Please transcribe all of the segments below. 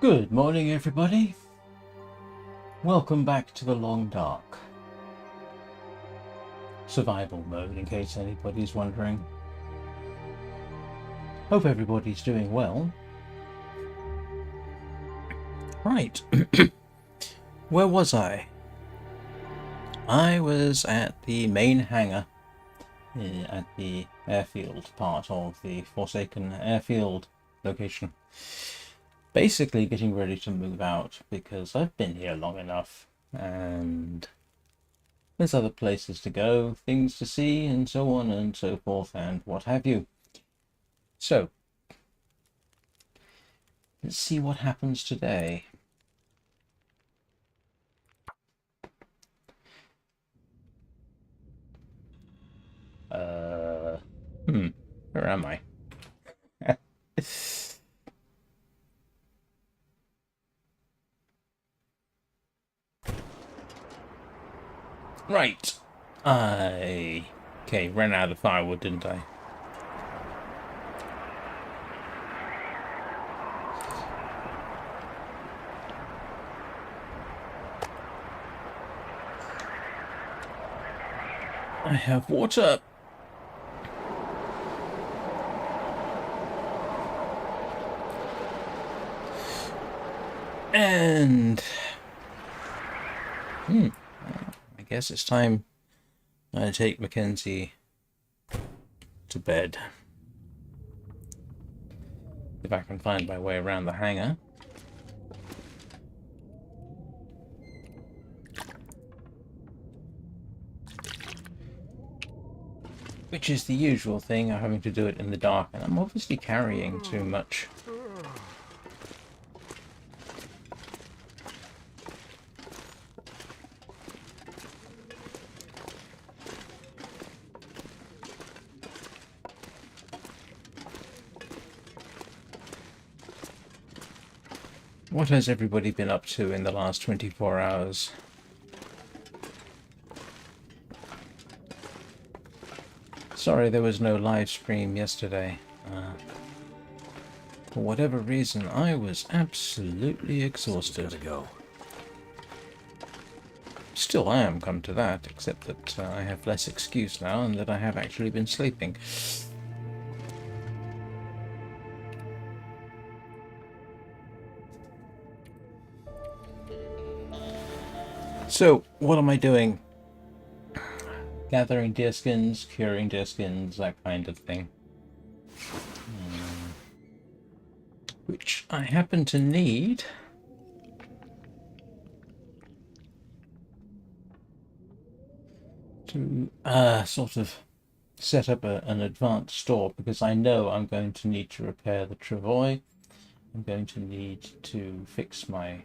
Good morning, everybody. Welcome back to the Long Dark. Survival mode, in case anybody's wondering. Hope everybody's doing well. Right. Where was I? I was at the main hangar at the airfield part of the Forsaken Airfield location. Basically getting ready to move out because I've been here long enough and there's other places to go, things to see, and so on and so forth and what have you. So, let's see what happens today. Where am I? Right. Okay, ran out of firewood, didn't I? I have water. And I guess it's time I take Mackenzie to bed. If I can find my way around the hangar. Which is the usual thing, I'm having to do it in the dark, and I'm obviously carrying too much. What has everybody been up to in the last 24 hours? Sorry there was no live stream yesterday. For whatever reason, I was absolutely exhausted. Still am, come to that, except that I have less excuse now and that I have actually been sleeping. So, what am I doing? Gathering deerskins, curing deerskins, that kind of thing. Which I happen to need. To sort of set up an advanced store, because I know I'm going to need to repair the travois. I'm going to need to fix my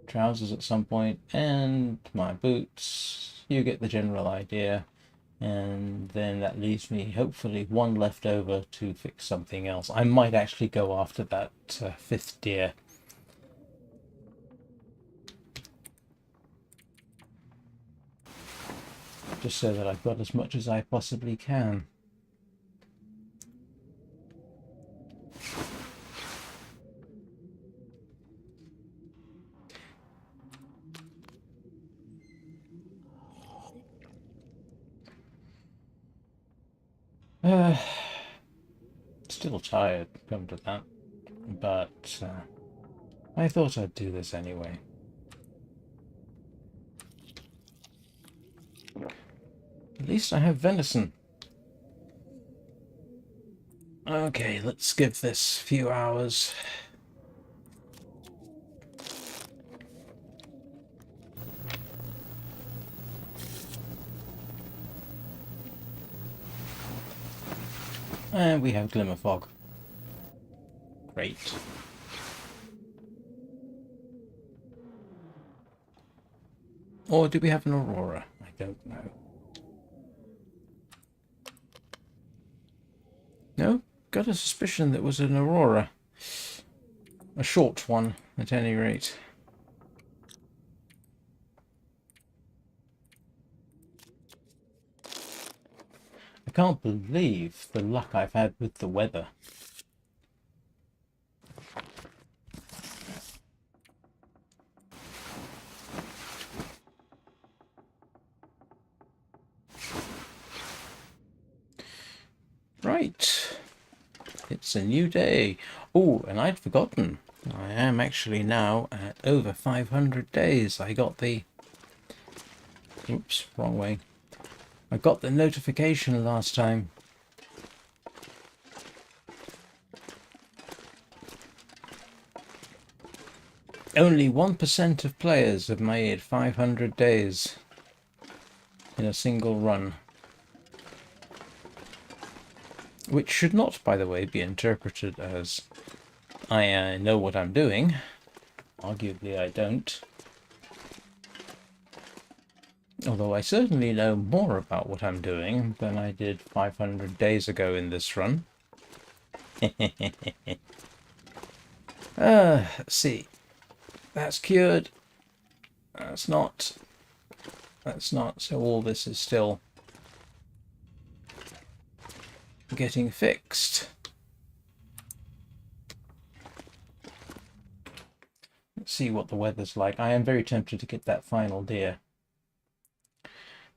trousers at some point, and my boots. You get the general idea. And then that leaves me hopefully one left over to fix something else. I might actually go after that fifth deer. Just so that I've got as much as I possibly can. Still tired, come to that, but I thought I'd do this anyway. At least I have venison. Okay, let's give this a few hours. And we have glimmer fog. Great. Or do we have an aurora? I don't know. No? Got a suspicion that was an aurora. A short one, at any rate. I can't believe the luck I've had with the weather. It's a new day. Oh, and I'd forgotten. I am actually now at over 500 days. I got the... Oops, wrong way. I got the notification last time. Only 1% of players have made 500 days in a single run. Which should not, by the way, be interpreted as I know what I'm doing. Arguably I don't. Although I certainly know more about what I'm doing than I did 500 days ago in this run. Let's see. That's cured. That's not. That's not. So all this is still getting fixed. Let's see what the weather's like. I am very tempted to get that final deer.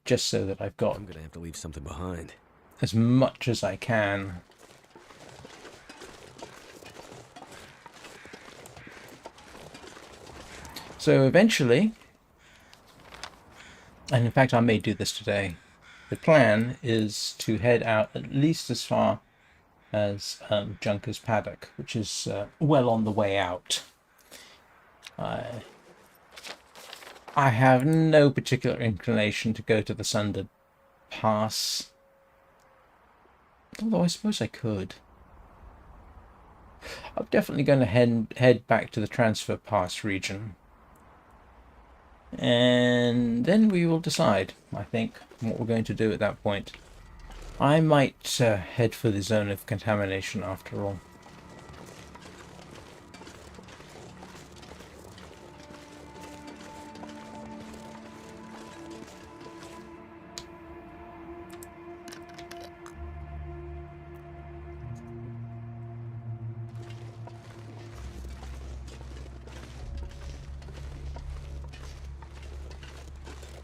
Just so that I've got... I'm gonna have to leave something behind. As much as I can. So eventually, and in fact I may do this today, the plan is to head out at least as far as Junker's Paddock, which is well on the way out. I have no particular inclination to go to the Sundered Pass, although I suppose I could. I'm definitely going to head back to the Transfer Pass region. And then we will decide, I think, what we're going to do at that point. I might head for the zone of contamination after all.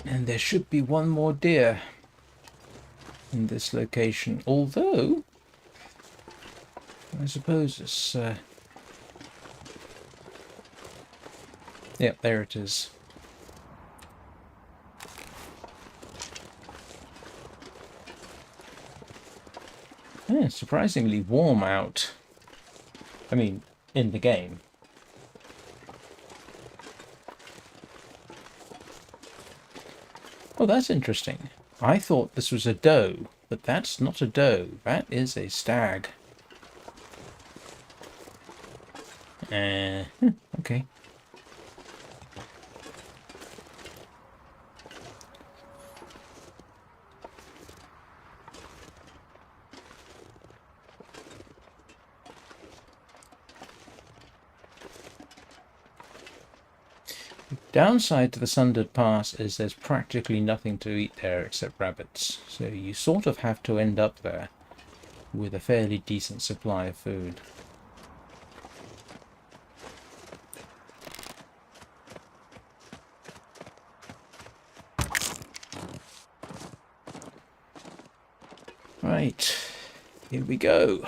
And there should be one more deer in this location, although I suppose it's yep, there it is. Yeah, surprisingly warm out. I mean, in the game. Oh, that's interesting. I thought this was a doe, but that's not a doe. That is a stag. Okay. Downside to the Sundered Pass is there's practically nothing to eat there except rabbits, so you sort of have to end up there with a fairly decent supply of food. Right, here we go.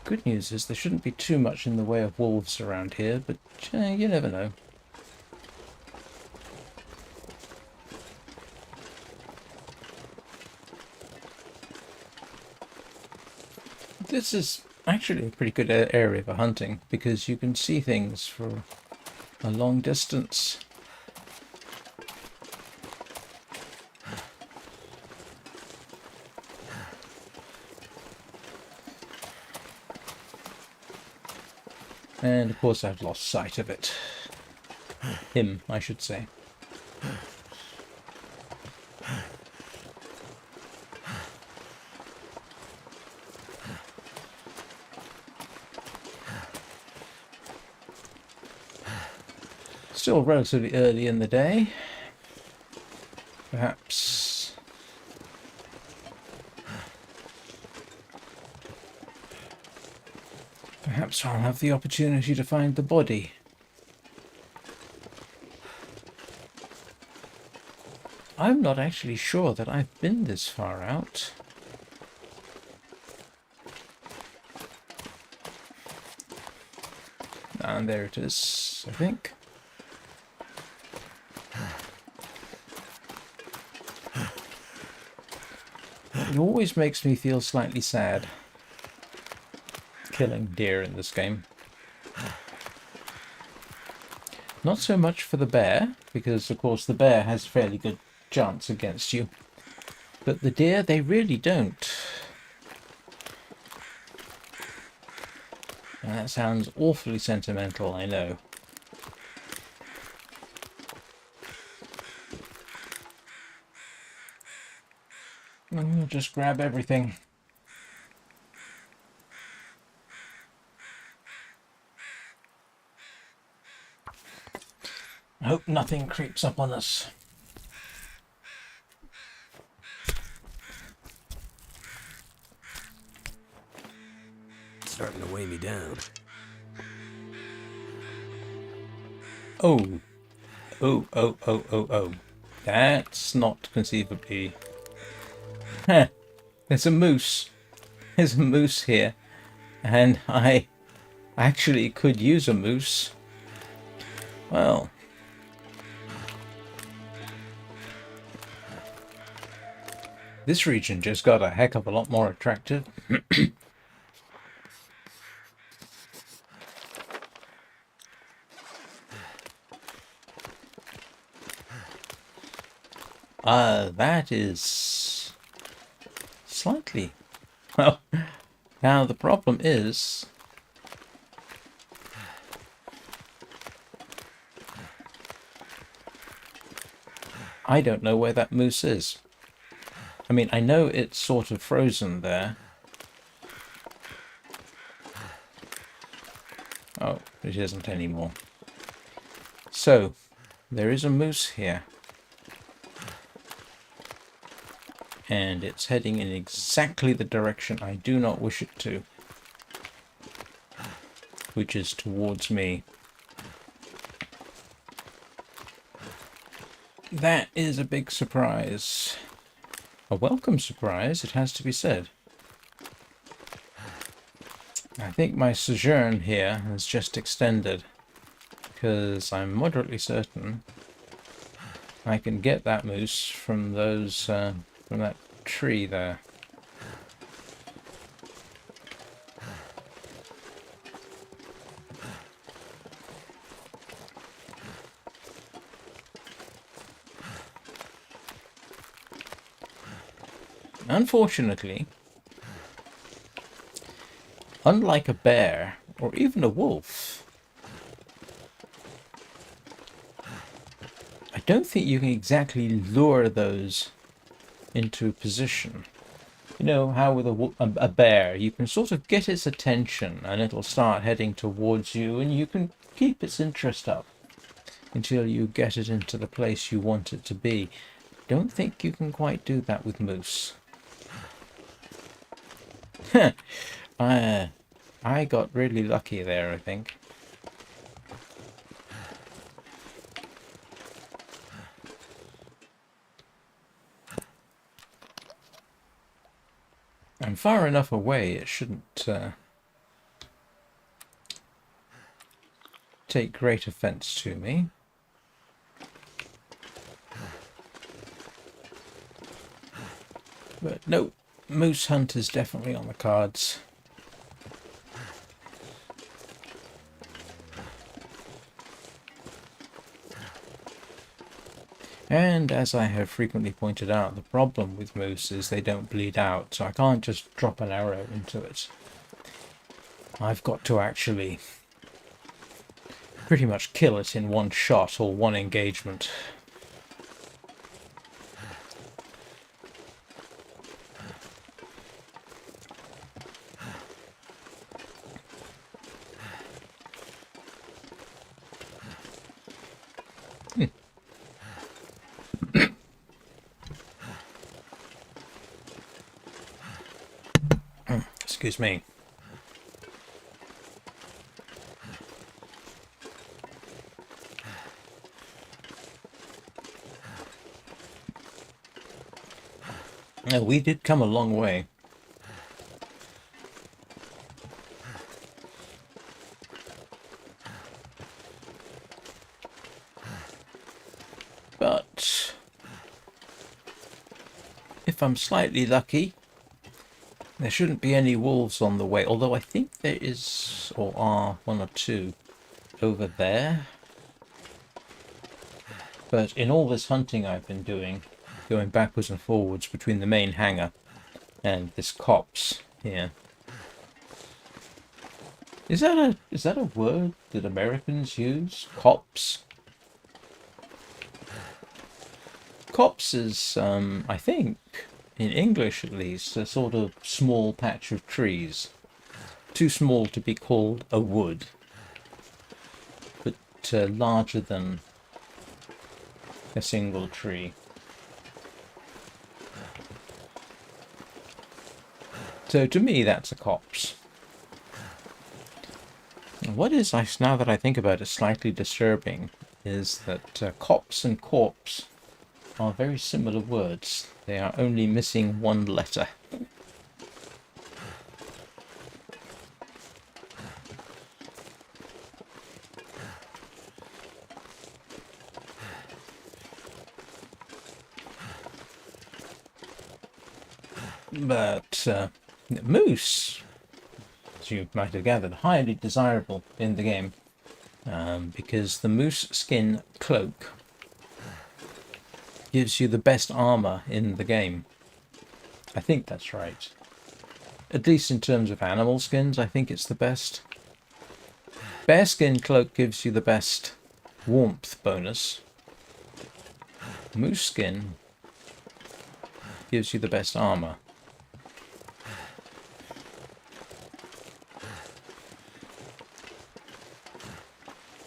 Good news is there shouldn't be too much in the way of wolves around here, but you never know. This is actually a pretty good area for hunting, because you can see things for a long distance. And of course I've lost sight of it. Him, I should say. Still relatively early in the day. Perhaps I'll have the opportunity to find the I'm not actually sure that I've been this far out. And there it is, I think. It always makes me feel slightly sad killing deer in this game. Not so much for the bear, because of course the bear has fairly good chance against you. But the deer, they really don't. And that sounds awfully sentimental, I know. I'm going to just grab everything. I hope nothing creeps up on us. It's starting to weigh me down. Oh. Oh. That's not conceivably... Heh. There's a moose. There's a moose here. And I actually could use a moose. Well... This region just got a heck of a lot more attractive. That is slightly... Well, now the problem is... I don't know where that moose is. I mean, I know it's sort of frozen there. Oh, it isn't anymore. So, there is a moose here. And it's heading in exactly the direction I do not wish it to. Which is towards me. That is a big surprise. A welcome surprise, it has to be said. I think my sojourn here has just extended, because I'm moderately certain I can get that moose from those, from that tree there. Unfortunately, unlike a bear or even a wolf, I don't think you can exactly lure those into position. You know how with a bear you can sort of get its attention and it'll start heading towards you, and you can keep its interest up until you get it into the place you want it to be. Don't think you can quite do that with moose. I got really lucky there, I think. I'm far enough away, it shouldn't take great offense to me. But no, moose hunt is definitely on the cards. And as I have frequently pointed out, the problem with moose is they don't bleed out, so I can't just drop an arrow into it. I've got to actually pretty much kill it in one shot or one engagement. Excuse me. We did come a long way. But if I'm slightly lucky, there shouldn't be any wolves on the way. Although I think there is, or are, one or two over there. But in all this hunting I've been doing, going backwards and forwards between the main hangar and this copse here. Is that a word that Americans use? Copse? Copse is, I think, in English at least, a sort of small patch of trees. Too small to be called a wood, but larger than a single tree. So to me, that's a copse. What is, now that I think about it, slightly disturbing is that copse and corpse are very similar words. They are only missing one letter. But moose, as you might have gathered, highly desirable in the game because the moose skin cloak gives you the best armor in the game. I think that's right. At least in terms of animal skins, I think it's the best. Bearskin cloak gives you the best warmth bonus. Moose skin gives you the best armor.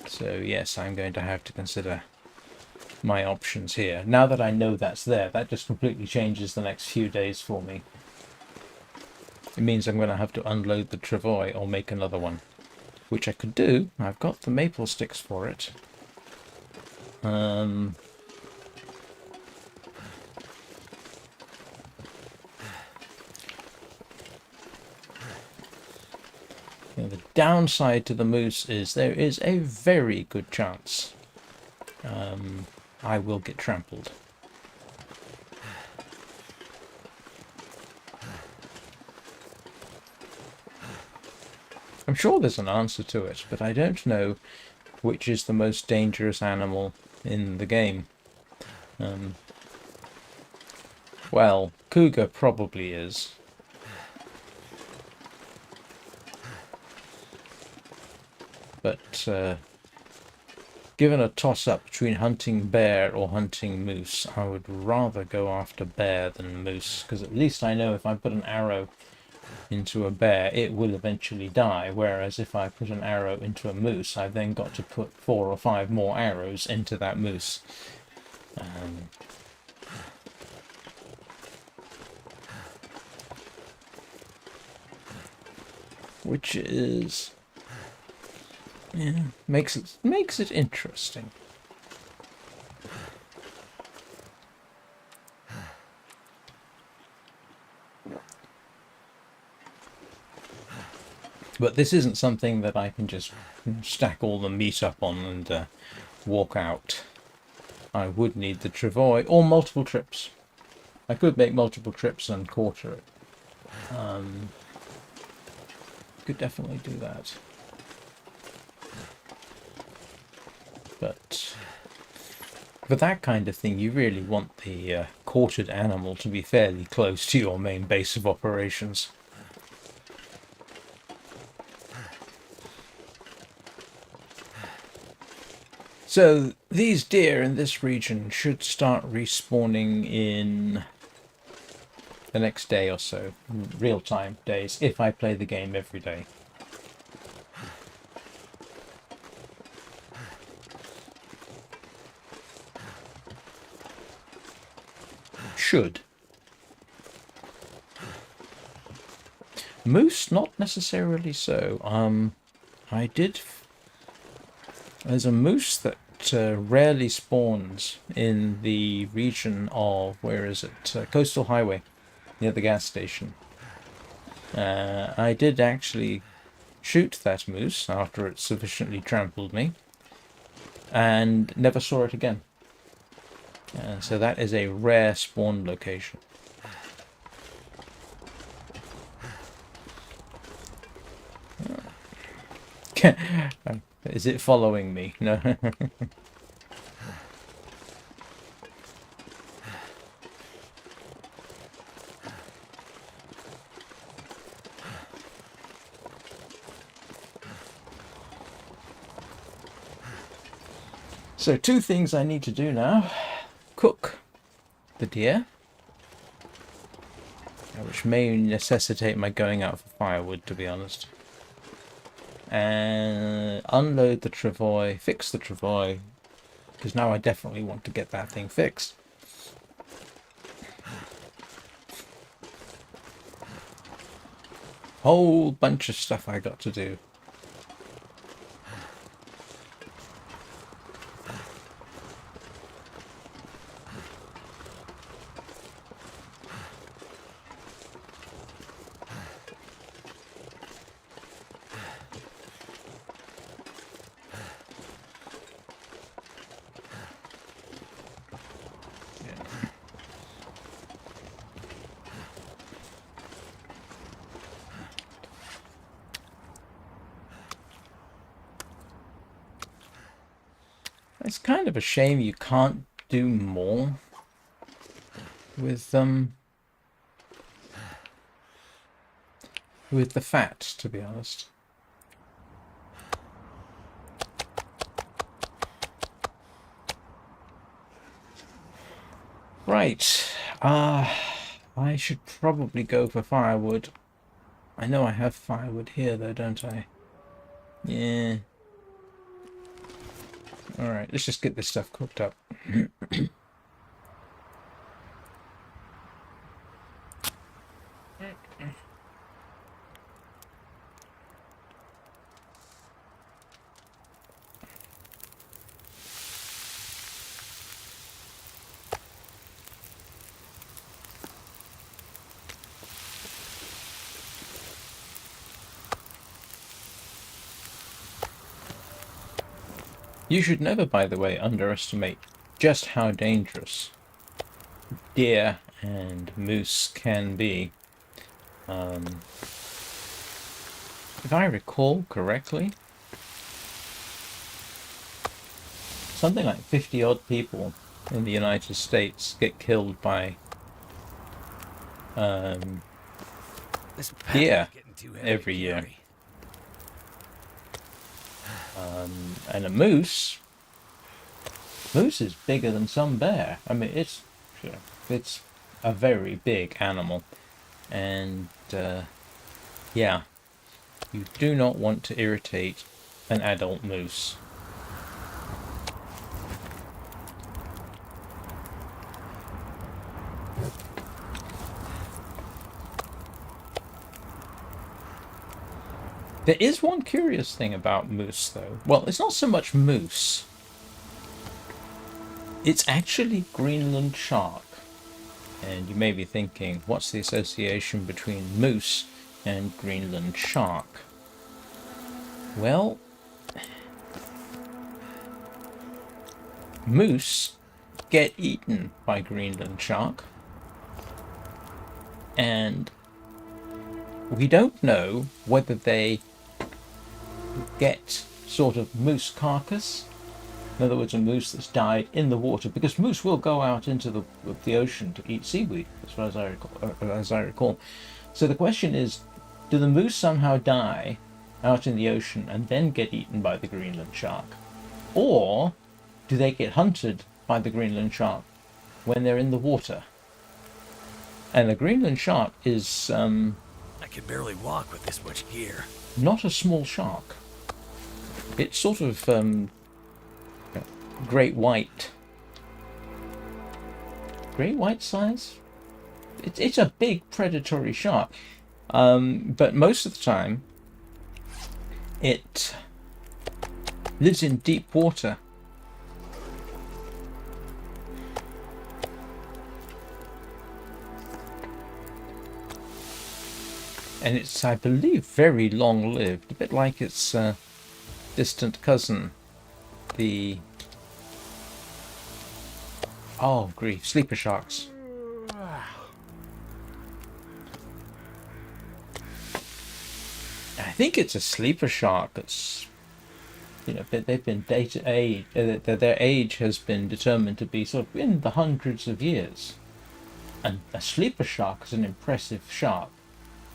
So yes, I'm going to have to consider my options here. Now that I know that's there, that just completely changes the next few days for me. It means I'm going to have to unload the travois or make another one, which I could do. I've got the maple sticks for it. The downside to the moose is there is a very good chance I will get trampled. I'm sure there's an answer to it, but I don't know which is the most dangerous animal in the game. Well, cougar probably is. But given a toss-up between hunting bear or hunting moose, I would rather go after bear than moose, because at least I know if I put an arrow into a bear, it will eventually die, whereas if I put an arrow into a moose, I've then got to put 4 or 5 more arrows into that moose. Which is... yeah, makes it interesting. But this isn't something that I can just stack all the meat up on and walk out. I would need the travois or multiple trips. I could make multiple trips and quarter it. Could definitely do that. But for that kind of thing, you really want the quartered animal to be fairly close to your main base of operations. So these deer in this region should start respawning in the next day or so, real-time days, if I play the game every day. Should. Moose, not necessarily so. There's a moose that rarely spawns in the region of, where is it? Coastal Highway. near the gas station. I did actually shoot that moose after it sufficiently trampled me, and never saw it again. So that is a rare spawn location. Is it following me? No. So 2 things I need to do now. Cook the deer, which may necessitate my going out for firewood, to be honest. And unload the travois, fix the travois, because now I definitely want to get that thing fixed. Whole bunch of stuff I got to do. It's kind of a shame you can't do more with the fat, to be honest. Right. I should probably go for firewood. I know I have firewood here though, don't I? Yeah. Alright, let's just get this stuff cooked up. You should never, by the way, underestimate just how dangerous deer and moose can be. If I recall correctly, something like 50-odd people in the United States get killed by deer every year. And a moose is bigger than some bear. I mean, it's a very big animal, and yeah, you do not want to irritate an adult moose. There is one curious thing about moose, though. Well, it's not so much moose. It's actually Greenland shark. And you may be thinking, what's the association between moose and Greenland shark? Well, moose get eaten by Greenland shark. And we don't know whether they get sort of moose carcass, in other words a moose that's died in the water, because moose will go out into the ocean to eat seaweed, as far as I recall. So the question is, do the moose somehow die out in the ocean and then get eaten by the Greenland shark, or do they get hunted by the Greenland shark when they're in the water? And the Greenland shark is I can barely walk with this much gear. Not a small shark. It's sort of great white size. It's a big predatory shark, but most of the time it lives in deep water. And it's, I believe, very long-lived, a bit like its distant cousin, the... Oh, grief, sleeper sharks. I think it's a sleeper shark that's, you know, they've been their age has been determined to be sort of in the hundreds of years. And a sleeper shark is an impressive shark.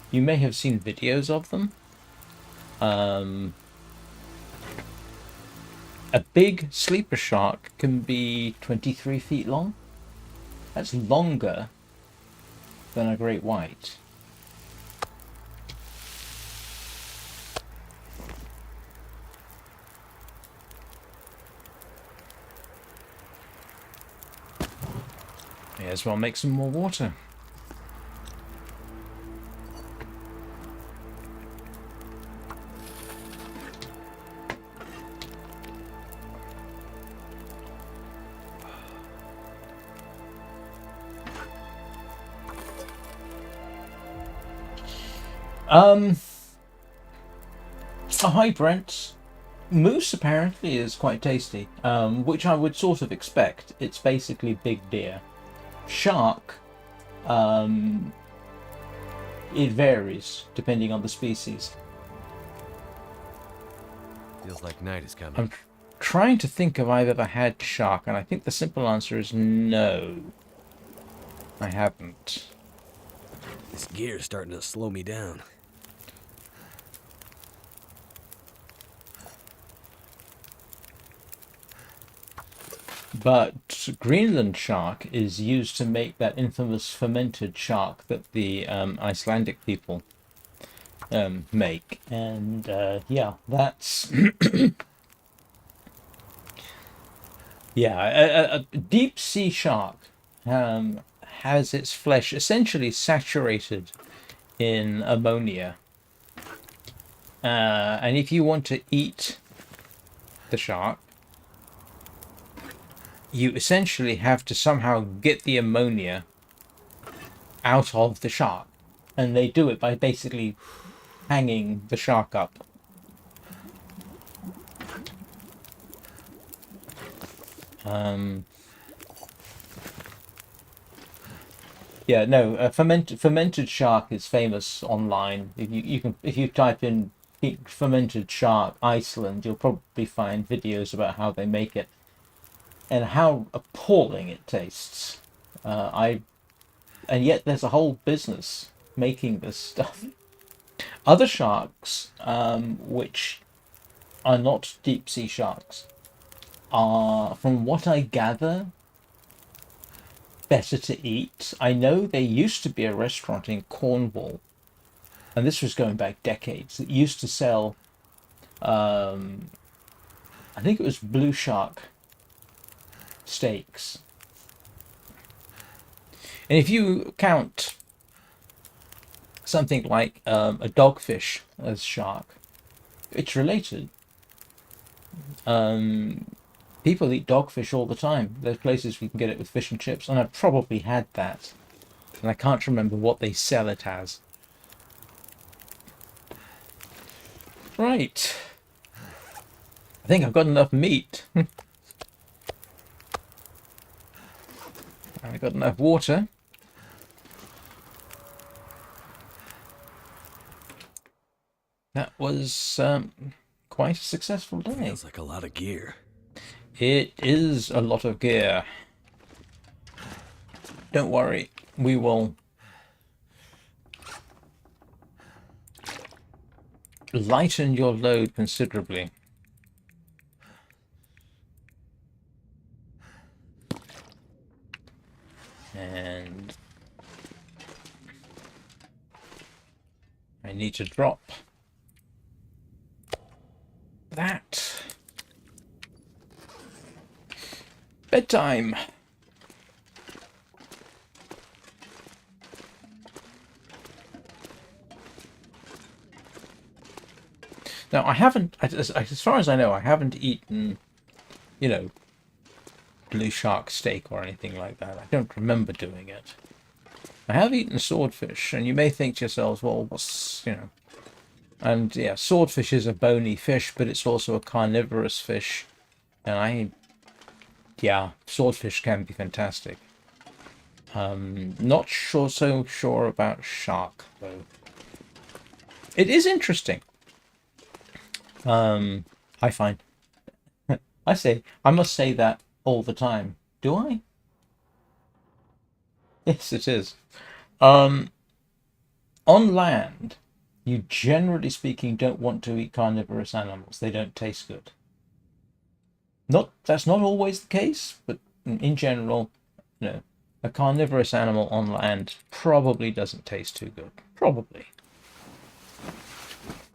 You may have seen videos of them. A big sleeper shark can be 23 feet long. That's longer than a great white. May as well make some more water. Oh, hi Brent. Moose apparently is quite tasty, which I would sort of expect. It's basically big deer. Shark, it varies depending on the species. Feels like night is coming. I'm trying to think if I've ever had shark, and I think the simple answer is no. I haven't. This gear's starting to slow me down. But Greenland shark is used to make that infamous fermented shark that the Icelandic people make, and yeah, that's yeah, a deep sea shark has its flesh essentially saturated in ammonia, and if you want to eat the shark, you essentially have to somehow get the ammonia out of the shark. And they do it by basically hanging the shark up. Yeah, no, a fermented shark is famous online. If you type in fermented shark Iceland, you'll probably find videos about how they make it. And how appalling it tastes. And yet there's a whole business making this stuff. Other sharks, which are not deep sea sharks, are, from what I gather, better to eat. I know there used to be a restaurant in Cornwall, and this was going back decades, that used to sell, I think it was blue shark steaks. And if you count something like a dogfish as shark, it's related. People eat dogfish all the time. There's places we can get it with fish and chips, and I've probably had that. And I can't remember what they sell it as. Right. I think I've got enough meat. I've got enough water. That was quite a successful day. Feels like a lot of gear. It is a lot of gear. Don't worry, we will lighten your load considerably. And I need to drop that. Bedtime. Now, I haven't, as far as I know, I haven't eaten, you know, blue shark steak or anything like that. I don't remember doing it. I have eaten swordfish, and you may think to yourselves, well, what's, and yeah, swordfish is a bony fish, but it's also a carnivorous fish. And yeah, swordfish can be fantastic. Not so sure about shark, though. It is interesting. I find. I must say that all the time. Do I? Yes, it is. On land, you generally speaking don't want to eat carnivorous animals. They don't taste good. That's not always the case, but in general, a carnivorous animal on land probably doesn't taste too good. Probably.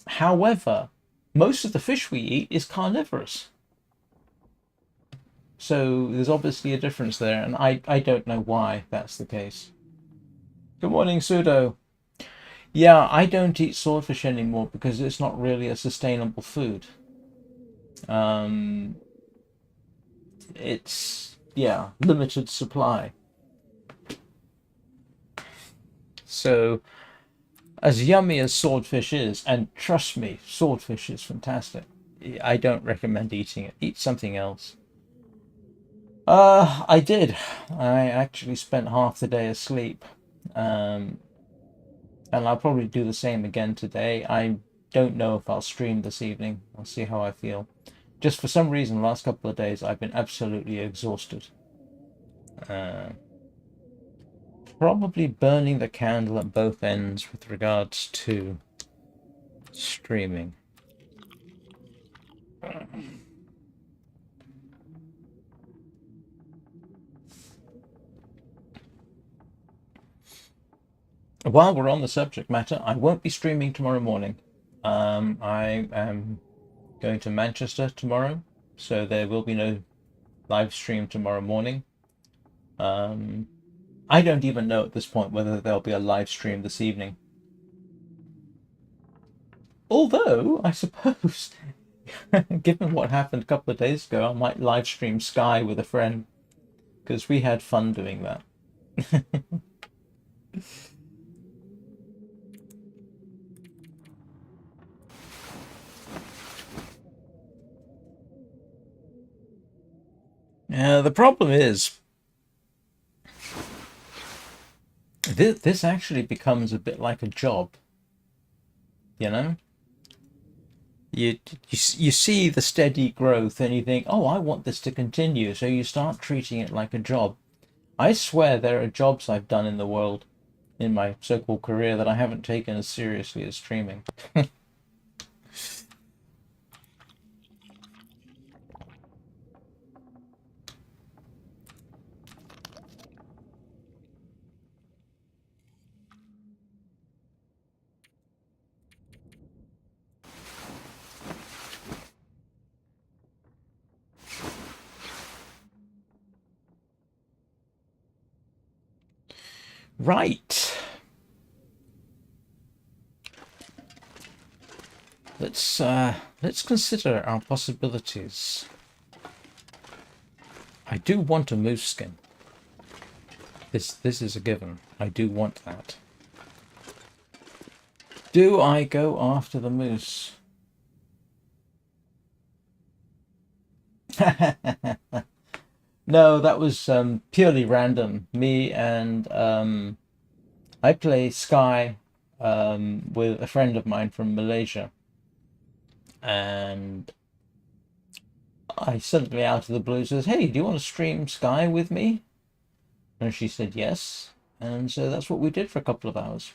However, most of the fish we eat is carnivorous. So there's obviously a difference there, and I don't know why that's the case. Good morning, Pseudo. Yeah, I don't eat swordfish anymore because it's not really a sustainable food. It's, yeah, limited supply. So, as yummy as swordfish is, and trust me, swordfish is fantastic, I don't recommend eating it. Eat something else. I did. I actually spent half the day asleep. And I'll probably do the same again today. I don't know if I'll stream this evening. I'll see how I feel. Just for some reason, the last couple of days, I've been absolutely exhausted. Probably burning the candle at both ends with regards to streaming. While we're on the subject matter, I won't be streaming tomorrow morning. I am going to Manchester tomorrow, so there will be no live stream tomorrow morning. I don't even know at this point whether there'll be a live stream this evening. Although, I suppose, given what happened a couple of days ago, I might live stream Sky with a friend, because we had fun doing that. The problem is, this actually becomes a bit like a job, you know? You see the steady growth and you think, oh, I want this to continue, so you start treating it like a job. I swear there are jobs I've done in the world, in my so-called career, that I haven't taken as seriously as streaming. Right. Let's consider our possibilities. I do want a moose skin. This is a given. I do want that. Do I go after the moose? No, that was purely random. Me and I play Sky with a friend of mine from Malaysia, and I suddenly out of the blue says, "Hey, do you want to stream Sky with me?" And she said yes, and so that's what we did for a couple of hours.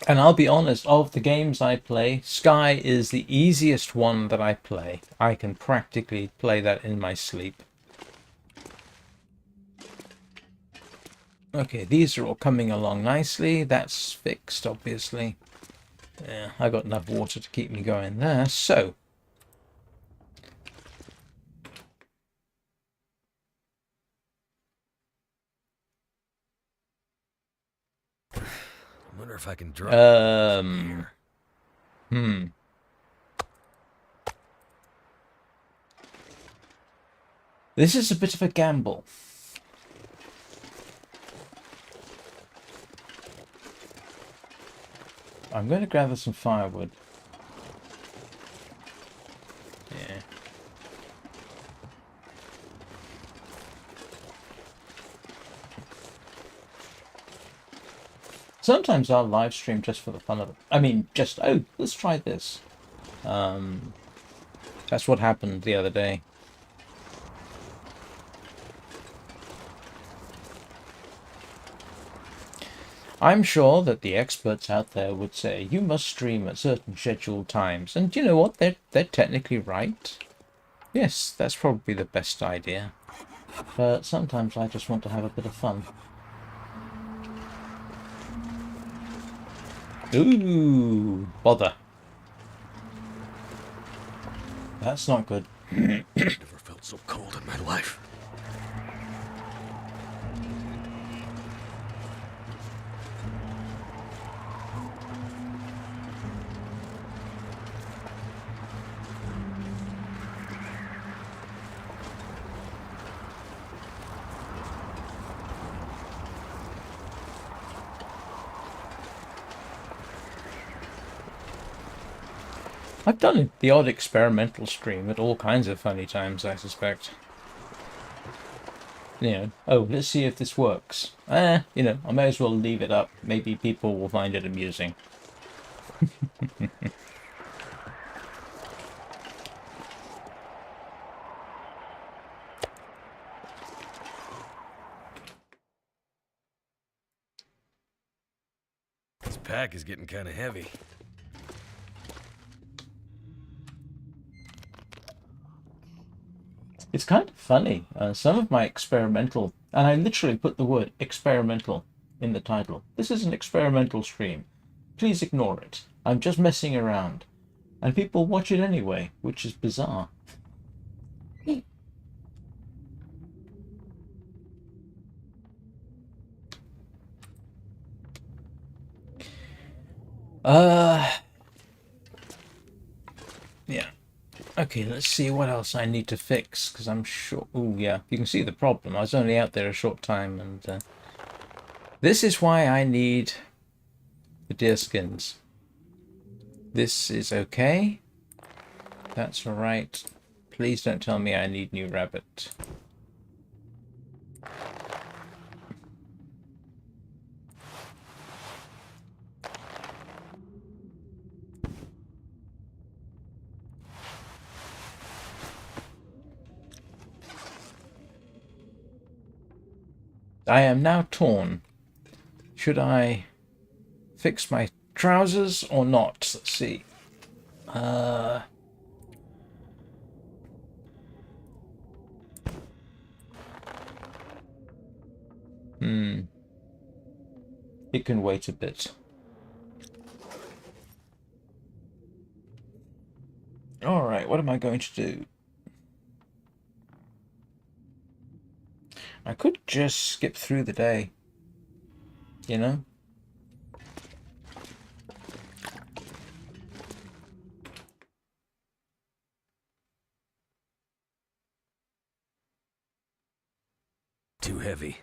And I'll be honest, of the games I play, Sky is the easiest one that I play. I can practically play that in my sleep. Okay, these are all coming along nicely. That's fixed, obviously. Yeah, I got enough water to keep me going there. So, I wonder if I can drop hmm. This is a bit of a gamble. I'm going to gather some firewood. Yeah. Sometimes I'll live stream just for the fun of it. I mean, just, oh, let's try this. That's what happened the other day. I'm sure that the experts out there would say you must stream at certain scheduled times. And you know what? They're technically right. Yes, that's probably the best idea. But sometimes I just want to have a bit of fun. Ooh, bother. That's not good. Never felt so cold in my life. I've done the odd experimental stream at all kinds of funny times, I suspect. You know, oh, let's see if this works. You know, I may as well leave it up. Maybe people will find it amusing. This pack is getting kind of heavy. It's kind of funny. Some of my experimental, and I literally put the word experimental in the title. This is an experimental stream. Please ignore it. I'm just messing around. And people watch it anyway, which is bizarre. Yeah. Okay, let's see what else I need to fix, because I'm sure... Oh, yeah, you can see the problem. I was only out there a short time, and... This is why I need the deer skins. This is okay. That's alright. Please don't tell me I need new rabbit. I am now torn. Should I fix my trousers or not? Let's see. It can wait a bit. Alright, what am I going to do? I could just skip through the day. You know? Too heavy.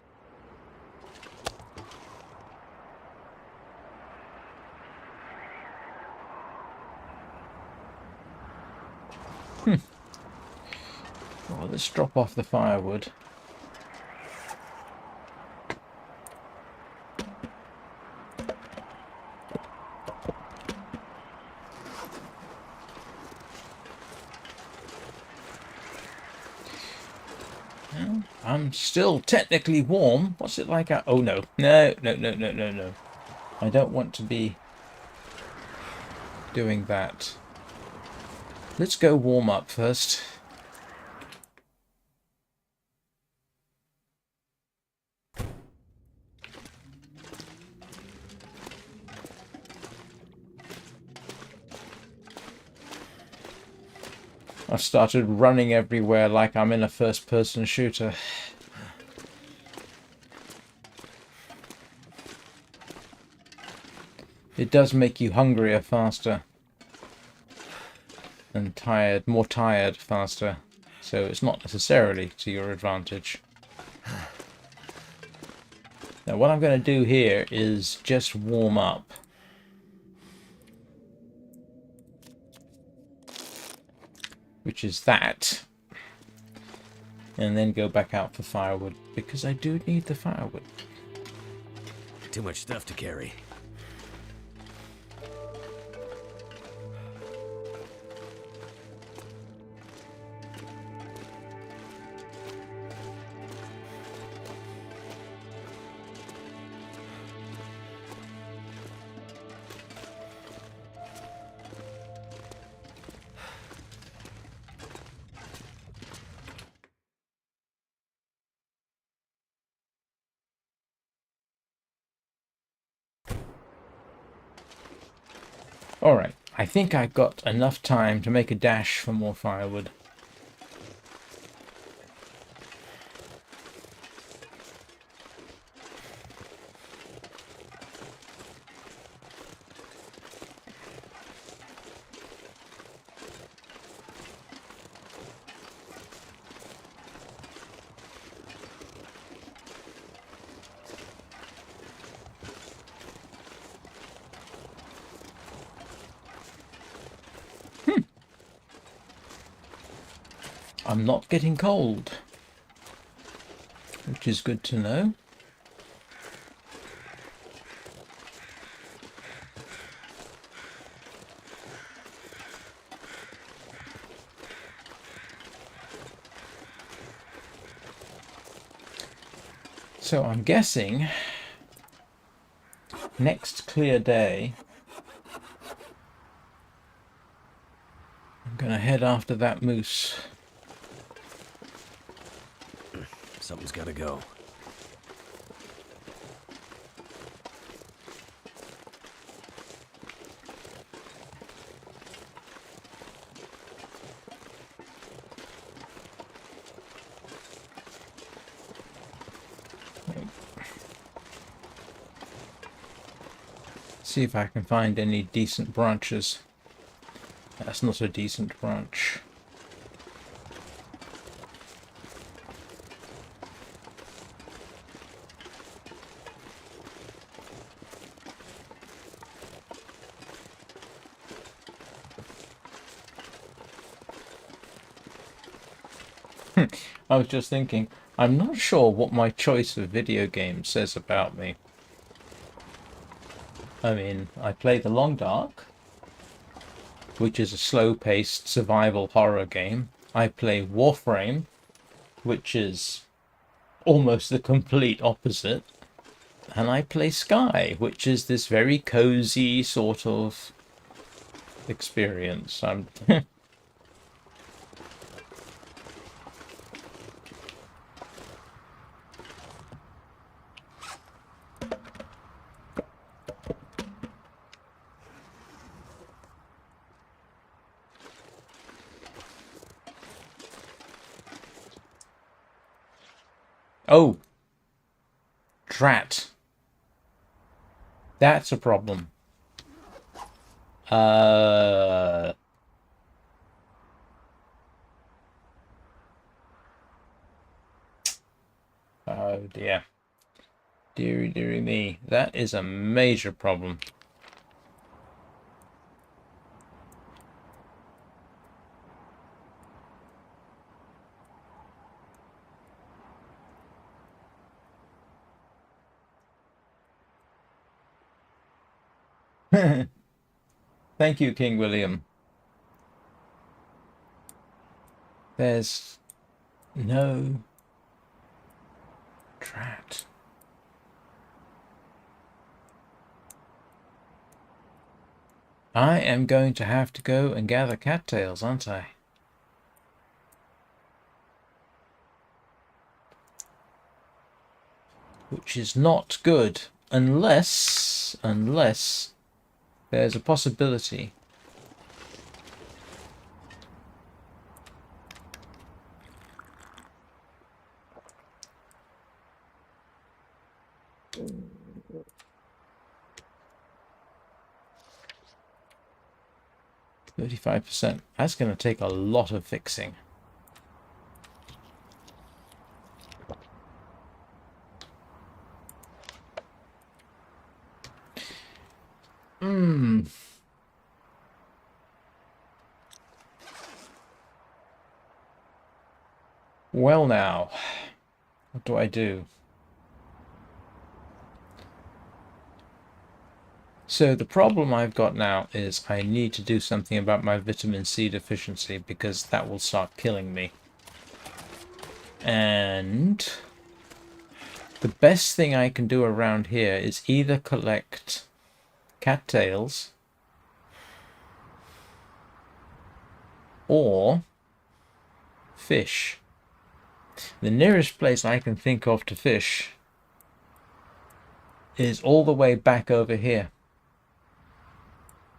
Well, let's drop off the firewood. I'm still technically warm. What's it like out? Oh no. No. I don't want to be doing that. Let's go warm up first. I've started running everywhere like I'm in a first-person shooter. It does make you hungrier faster. And tired, more tired faster. So it's not necessarily to your advantage. Now what I'm going to do here is just warm up. which is that. And then go back out for firewood, because I do need the firewood. Too much stuff to carry. Alright, I think I got enough time to make a dash for more firewood. I'm not getting cold, which is good to know. So I'm guessing next clear day I'm gonna head after that moose. Something's gotta go. See if I can find any decent branches. That's not a decent branch. I was just thinking, I'm not sure what my choice of video game says about me. I mean, I play The Long Dark, which is a slow-paced survival horror game. I play Warframe, which is almost the complete opposite. And I play Sky, which is this very cozy sort of experience. I'm Oh, drat. That's a problem. Oh dear. Deary, deary me. That is a major problem. Thank you, King William. There's no drat. I am going to have to go and gather cattails, aren't I? Which is not good, unless there's a possibility. %. That's going to take a lot of fixing. Well now, what do I do? So the problem I've got now is I need to do something about my vitamin C deficiency because that will start killing me. And the best thing I can do around here is either collect cattails or fish. The nearest place I can think of to fish is all the way back over here.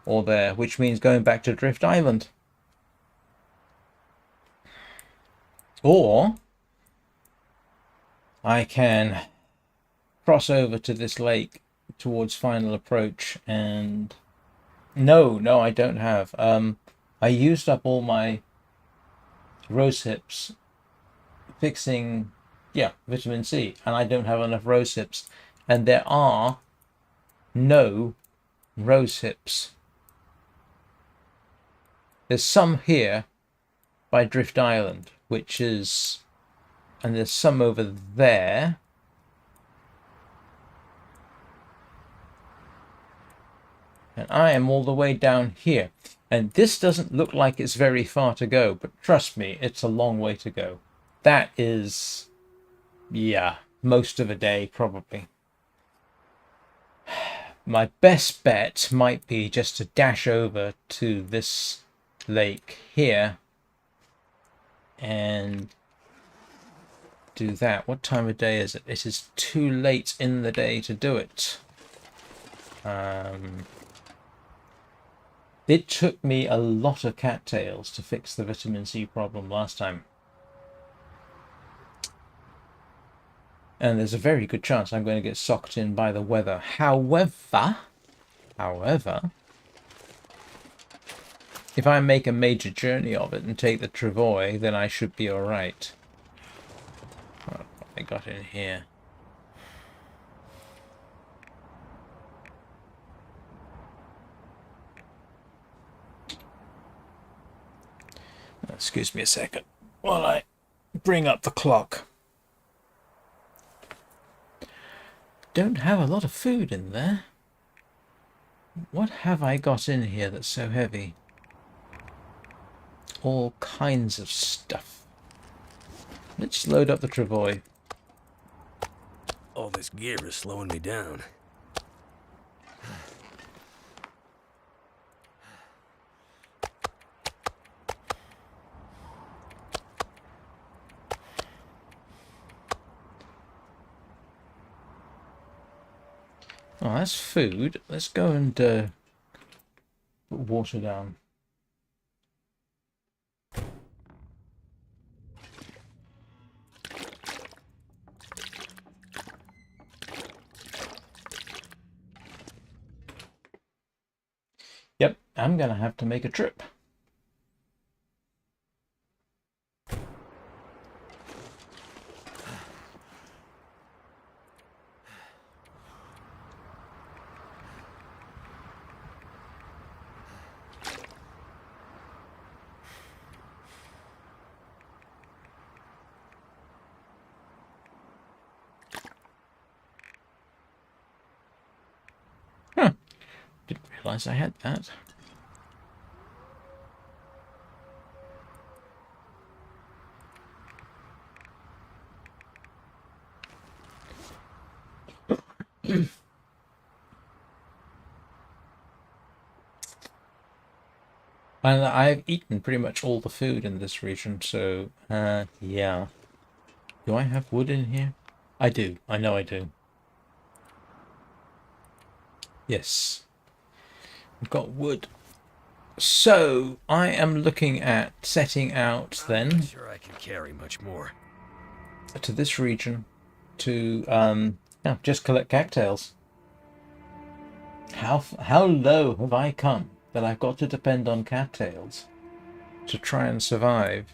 Or there, which means going back to Drift Island. Or I can cross over to this lake towards Final Approach and... No, I don't have. I used up all my rose hips fixing, vitamin C, and I don't have enough rose hips. And there are no rose hips. There's some here by Drift Island, which is... and there's some over there. And I am all the way down here. And this doesn't look like it's very far to go, but trust me, it's a long way to go. That is, most of a day, probably. My best bet might be just to dash over to this lake here and do that. What time of day is it? It is too late in the day to do it. It took me a lot of cattails to fix the vitamin C problem last time. And there's a very good chance I'm going to get socked in by the weather. However, if I make a major journey of it and take the travois, then I should be alright. What have I got in here? Excuse me a second while I bring up the clock. Don't have a lot of food in there. What have I got in here that's so heavy? All kinds of stuff. Let's load up the travois. All this gear is slowing me down. Oh, that's food. Let's go and put water down. Yep, I'm gonna have to make a trip. Didn't realize I had that. And I've eaten pretty much all the food in this region, so, yeah. Do I have wood in here? I do. I know I do. Yes. I've got wood. So, I am looking at setting out I'm then not sure I can carry much more. to this region to, just collect cattails. How low have I come that I've got to depend on cattails to try and survive?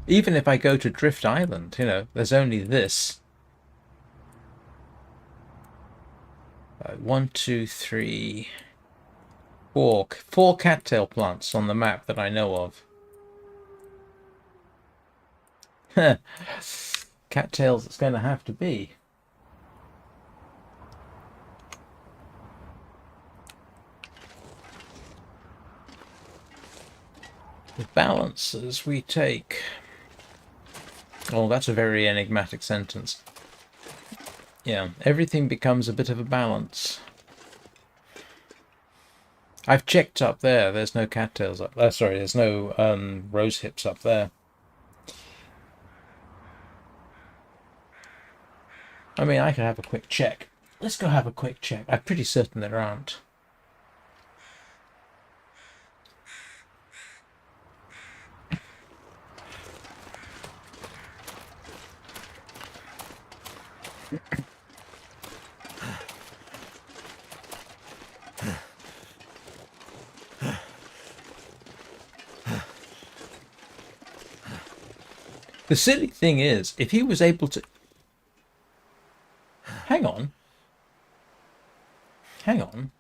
Even if I go to Drift Island, there's only this. 1, 2, 3, Four cattail plants on the map that I know of. Cattails it's going to have to be. The balances we take. Oh, that's a very enigmatic sentence. Yeah, everything becomes a bit of a balance. I've checked up there. There's no cattails up there. Sorry, there's no rose hips up there. I mean, I could have a quick check. Let's go have a quick check. I'm pretty certain there aren't. The silly thing is, if he was able to... Hang on. Hang on.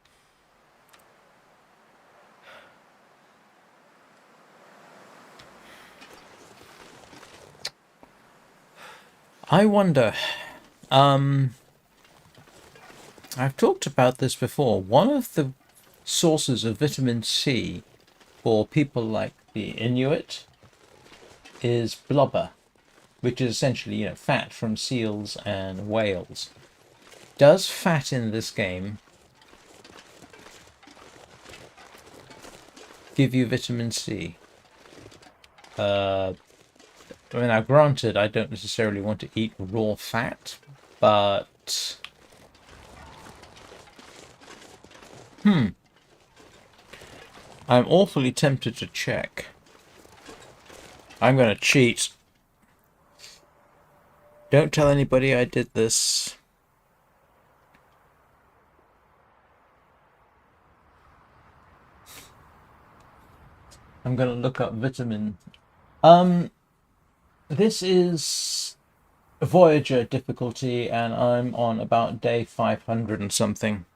I wonder... I've talked about this before. One of the sources of vitamin C for people like the Inuit is blubber, which is essentially, you know, fat from seals and whales. Does fat in this game give you vitamin C? I mean, now granted, I don't necessarily want to eat raw fat, but... I'm awfully tempted to check. I'm going to cheat. Don't tell anybody I did this. I'm going to look up vitamin. This is Voyager difficulty, and I'm on about day 500 and something.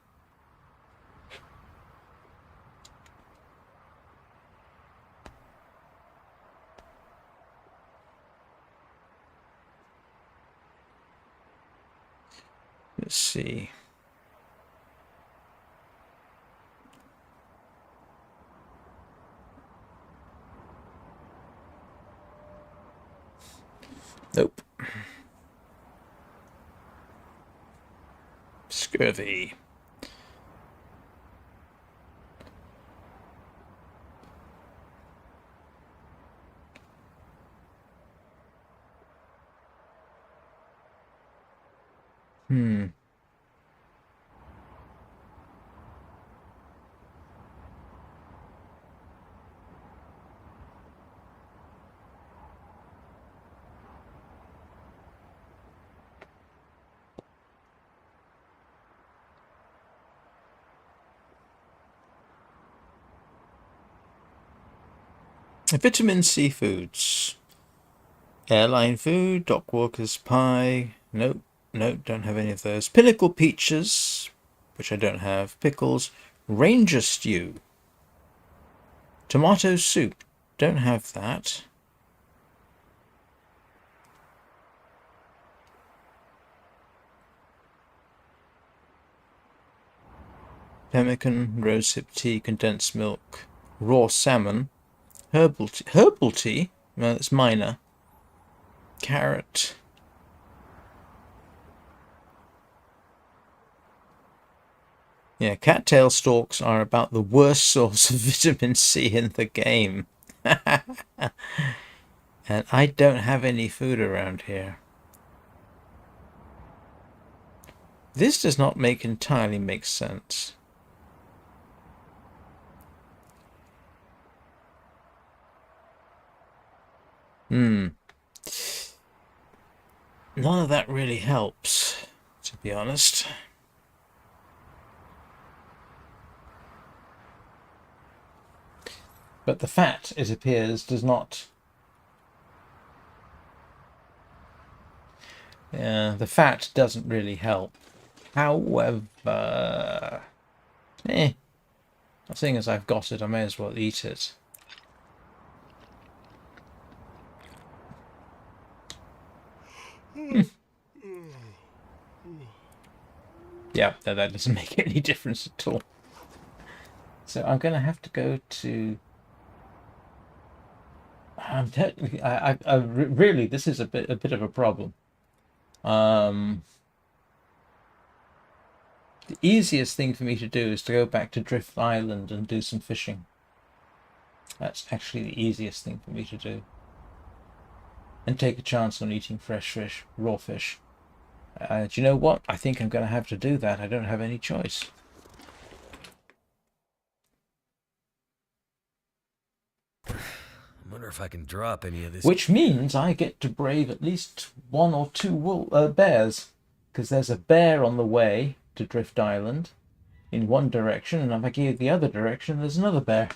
Let's see. Nope. Scurvy. Vitamin C foods. Airline food, dock walker's pie. Nope, nope, don't have any of those. Pinnacle peaches, which I don't have. Pickles. Ranger stew. Tomato soup. Don't have that. Pemmican, rosehip tea, condensed milk, raw salmon, herbal tea. No, that's minor. Carrot. Yeah, cattail stalks are about the worst source of vitamin C in the game. And I don't have any food around here. This does not entirely make sense. None of that really helps, to be honest. But the fat, it appears, does not... Yeah, the fat doesn't really help. However... Seeing as I've got it, I may as well eat it. Yeah, that doesn't make any difference at all. So I'm going to have to go to... really, this is a bit of a problem. The easiest thing for me to do is to go back to Drift Island and do some fishing. That's actually the easiest thing for me to do. And take a chance on eating fresh fish, raw fish. Do you know what? I think I'm going to have to do that. I don't have any choice. I wonder if I can drop any of this. Which means I get to brave at least 1 or 2 bears. Because there's a bear on the way to Drift Island in one direction, and if I go the other direction, there's another bear.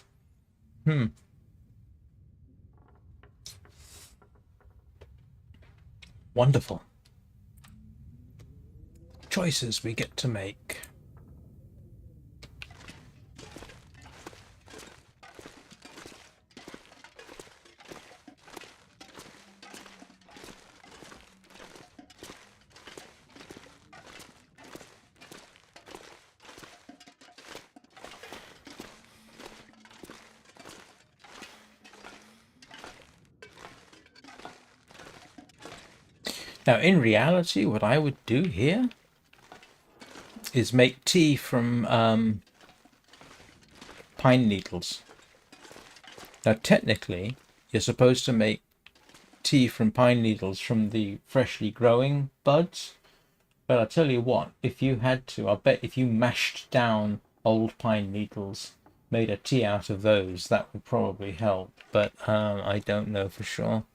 Wonderful. Choices we get to make. Now, in reality, what I would do here is make tea from pine needles. Now, technically, you're supposed to make tea from pine needles from the freshly growing buds. But I'll tell you what, if you had to, I'll bet if you mashed down old pine needles, made a tea out of those, that would probably help. But I don't know for sure.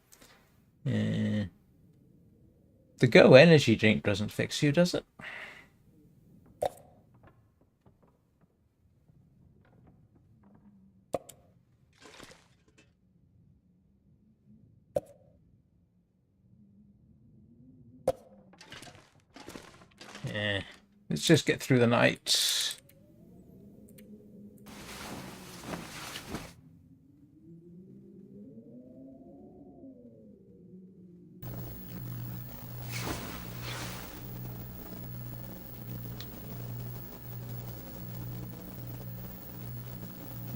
The Go energy drink doesn't fix you, does it? Yeah. Let's just get through the night.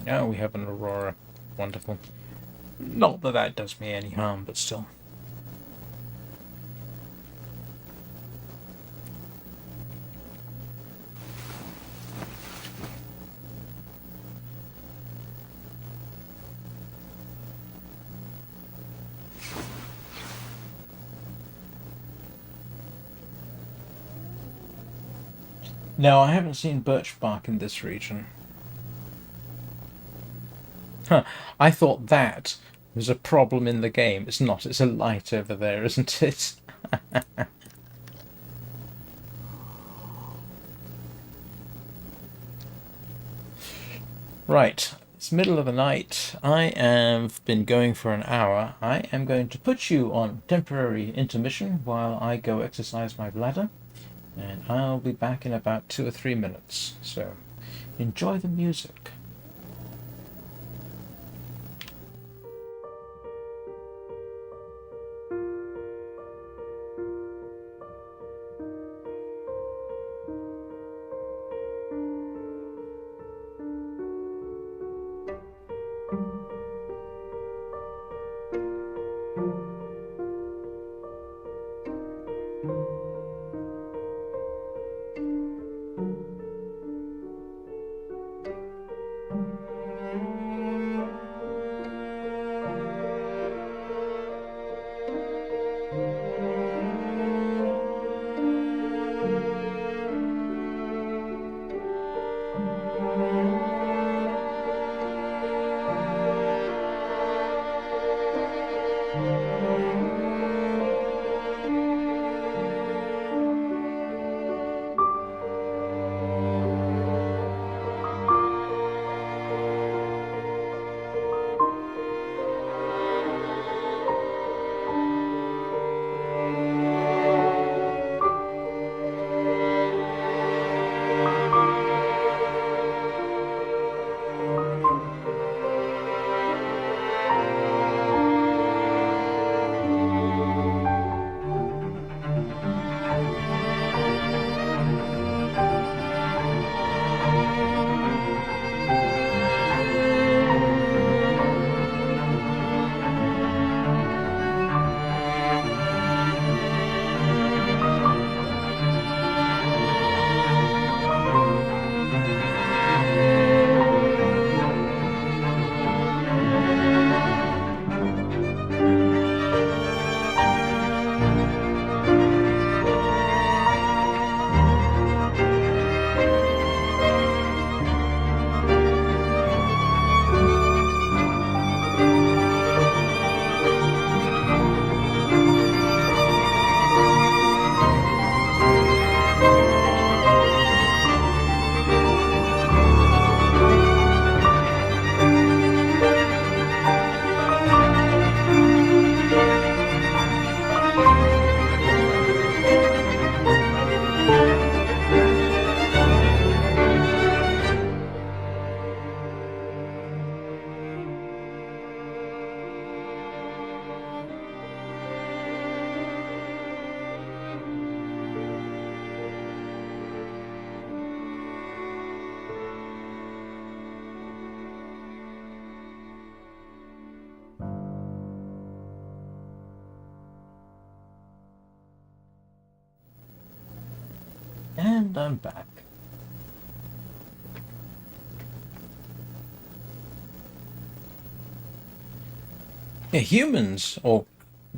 Now we have an aurora. Wonderful. Not that that does me any harm, but still. No, I haven't seen birch bark in this region. Huh. I thought that was a problem in the game. It's not. It's a light over there, isn't it? Right. It's middle of the night. I have been going for an hour. I am going to put you on temporary intermission while I go exercise my bladder. And I'll be back in about 2 or 3 minutes. So enjoy the music. And I'm back. Yeah, humans, or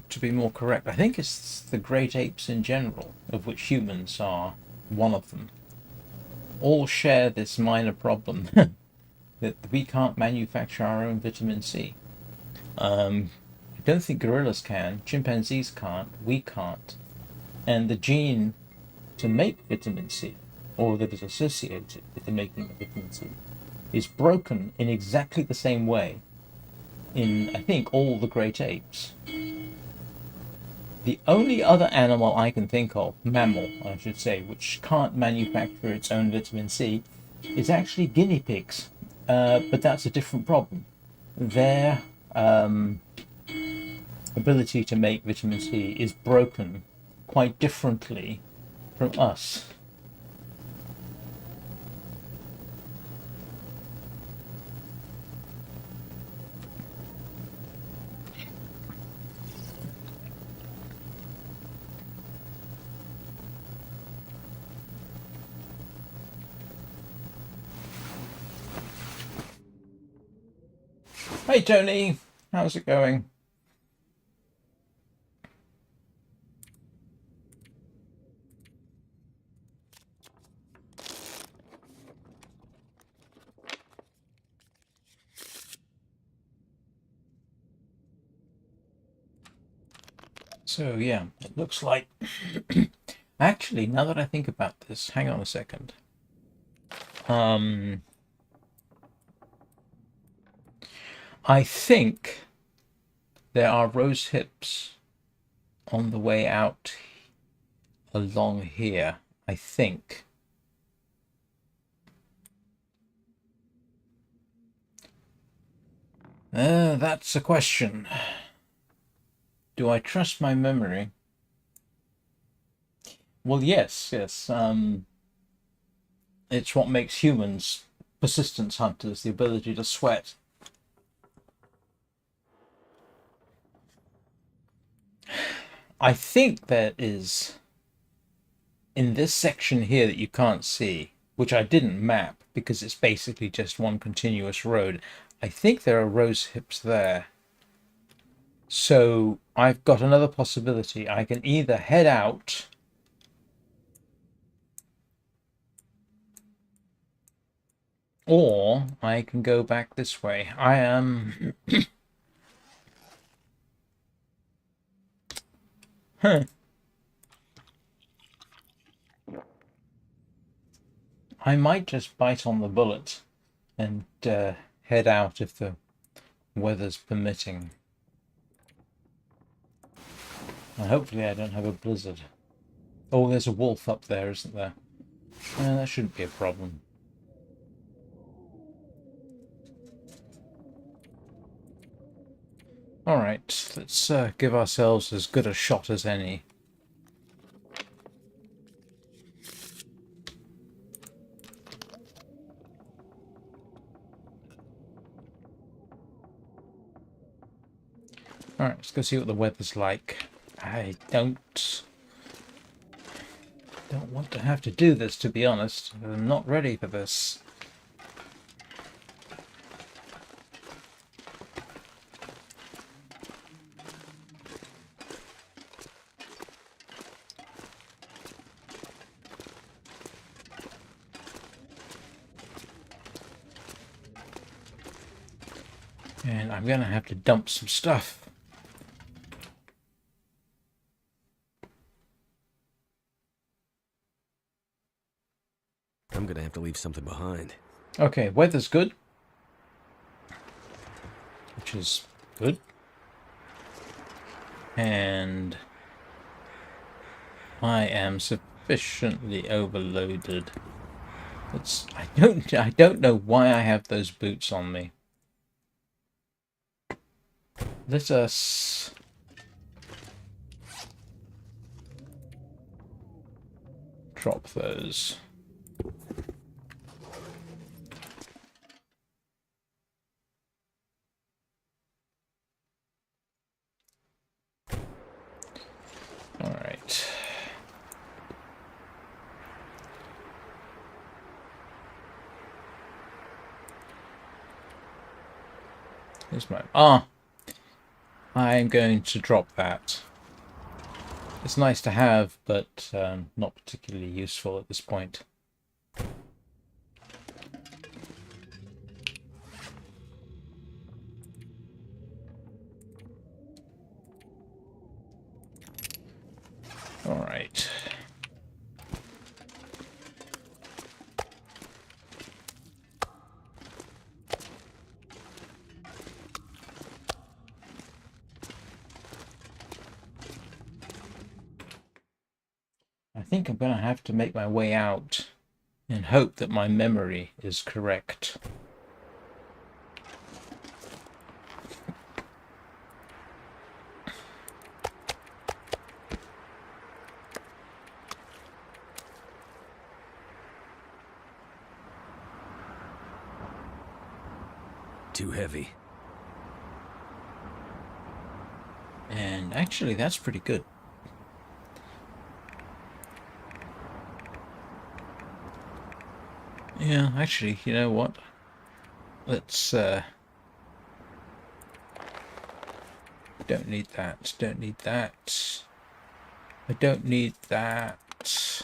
to be more correct, I think it's the great apes in general, of which humans are one of them, all share this minor problem that we can't manufacture our own vitamin C. I don't think gorillas can, chimpanzees can't, we can't. And the gene to make vitamin C, or that is associated with the making of vitamin C, is broken in exactly the same way in, I think, all the great apes. The only other animal I can think of, mammal, I should say, which can't manufacture its own vitamin C, is actually guinea pigs. But that's a different problem. Their ability to make vitamin C is broken quite differently from us. Hey Tony, how's it going? So yeah, it looks like actually, now that I think about this, hang on a second. I think there are rose hips on the way out along here, I think. That's a question. Do I trust my memory? Well, yes. It's what makes humans persistence hunters, the ability to sweat. I think there is, in this section here that you can't see, which I didn't map because it's basically just one continuous road, I think there are rose hips there. So I've got another possibility. I can either head out or I can go back this way. I am... Huh. I might just bite on the bullet and head out if the weather's permitting. And hopefully I don't have a blizzard. Oh, there's a wolf up there, isn't there? That shouldn't be a problem. Alright, let's give ourselves as good a shot as any. Alright, let's go see what the weather's like. I don't want to have to do this, to be honest. I'm not ready for this. And I'm going to have to dump some stuff. I'm gonna have to leave something behind. Okay, weather's good. Which is good. And I am sufficiently overloaded. I don't know why I have those boots on me. Let us drop those. All right. Here's my... Ah! I'm going to drop that. It's nice to have, but not particularly useful at this point. Alright. I think I'm going to have to make my way out and hope that my memory is correct. Too heavy. And actually, that's pretty good. Yeah, actually, you know what? Let's, don't need that, don't need that. I don't need that.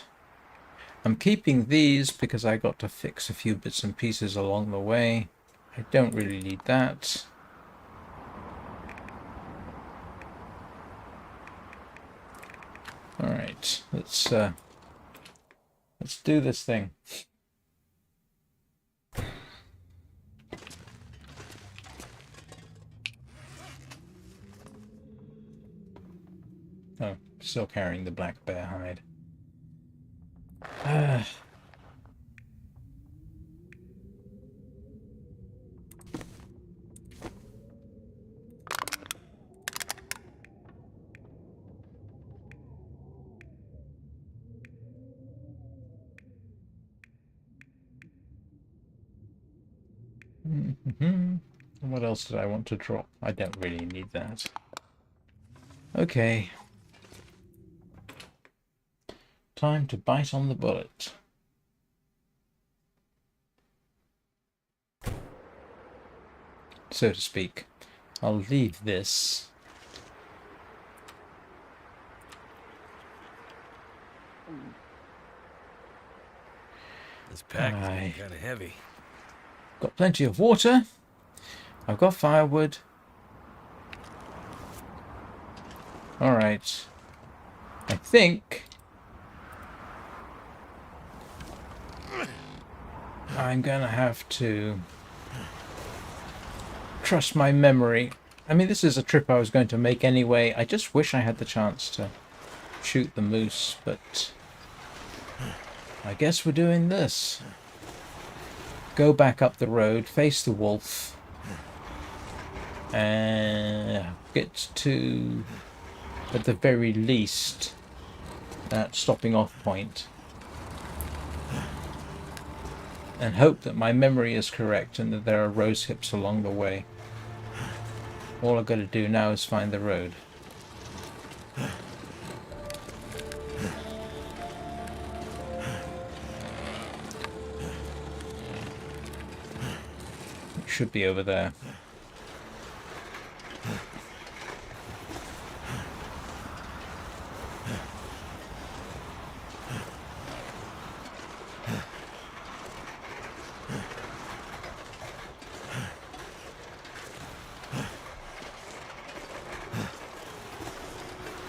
I'm keeping these because I got to fix a few bits and pieces along the way. I don't really need that. Alright, let's do this thing. Oh, still carrying the black bear hide. What else did I want to drop? I don't really need that. Okay. Time to bite on the bullet. So to speak. I'll leave this. This pack is kind of heavy. Got plenty of water. I've got firewood. Alright. I think I'm gonna have to trust my memory. I mean, this is a trip I was going to make anyway. I just wish I had the chance to shoot the moose, but I guess we're doing this. Go back up the road, face the wolf, and get to, at the very least, that stopping off point. And hope that my memory is correct and that there are rose hips along the way. All I've got to do now is find the road. It should be over there.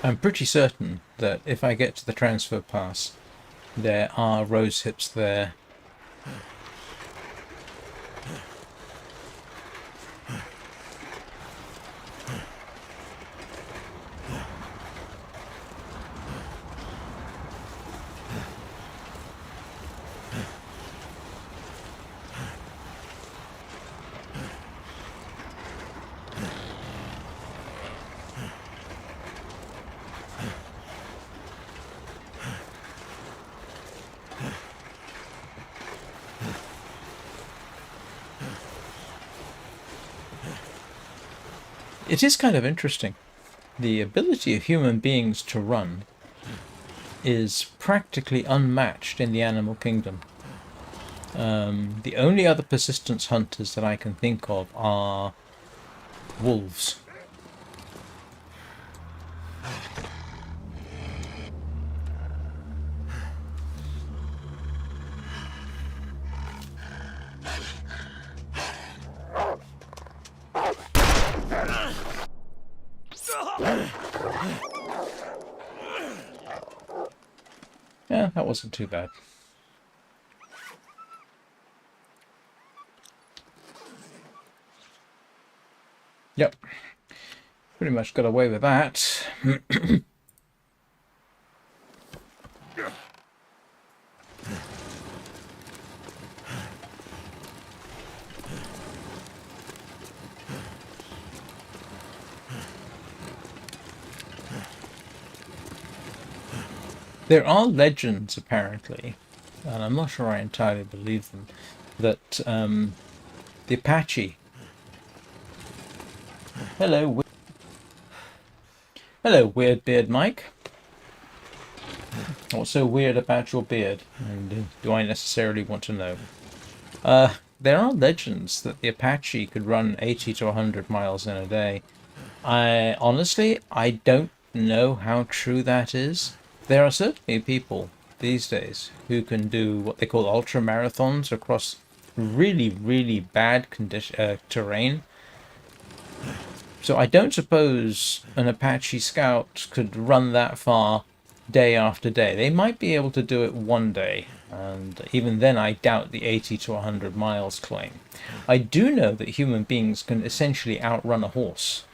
I'm pretty certain that if I get to the transfer pass, there are rose hips there. It is kind of interesting. The ability of human beings to run is practically unmatched in the animal kingdom. The only other persistence hunters that I can think of are wolves. Yeah, that wasn't too bad. Yep. Pretty much got away with that. There are legends, apparently, and I'm not sure I entirely believe them, that the Apache... Hello, Weird Beard Mike. What's so weird about your beard? And do I necessarily want to know? There are legends that the Apache could run 80 to 100 miles in a day. Honestly, I don't know how true that is. There are certainly people these days who can do what they call ultra marathons across really, really bad terrain. So I don't suppose an Apache Scout could run that far day after day. They might be able to do it one day, and even then I doubt the 80 to 100 miles claim. I do know that human beings can essentially outrun a horse.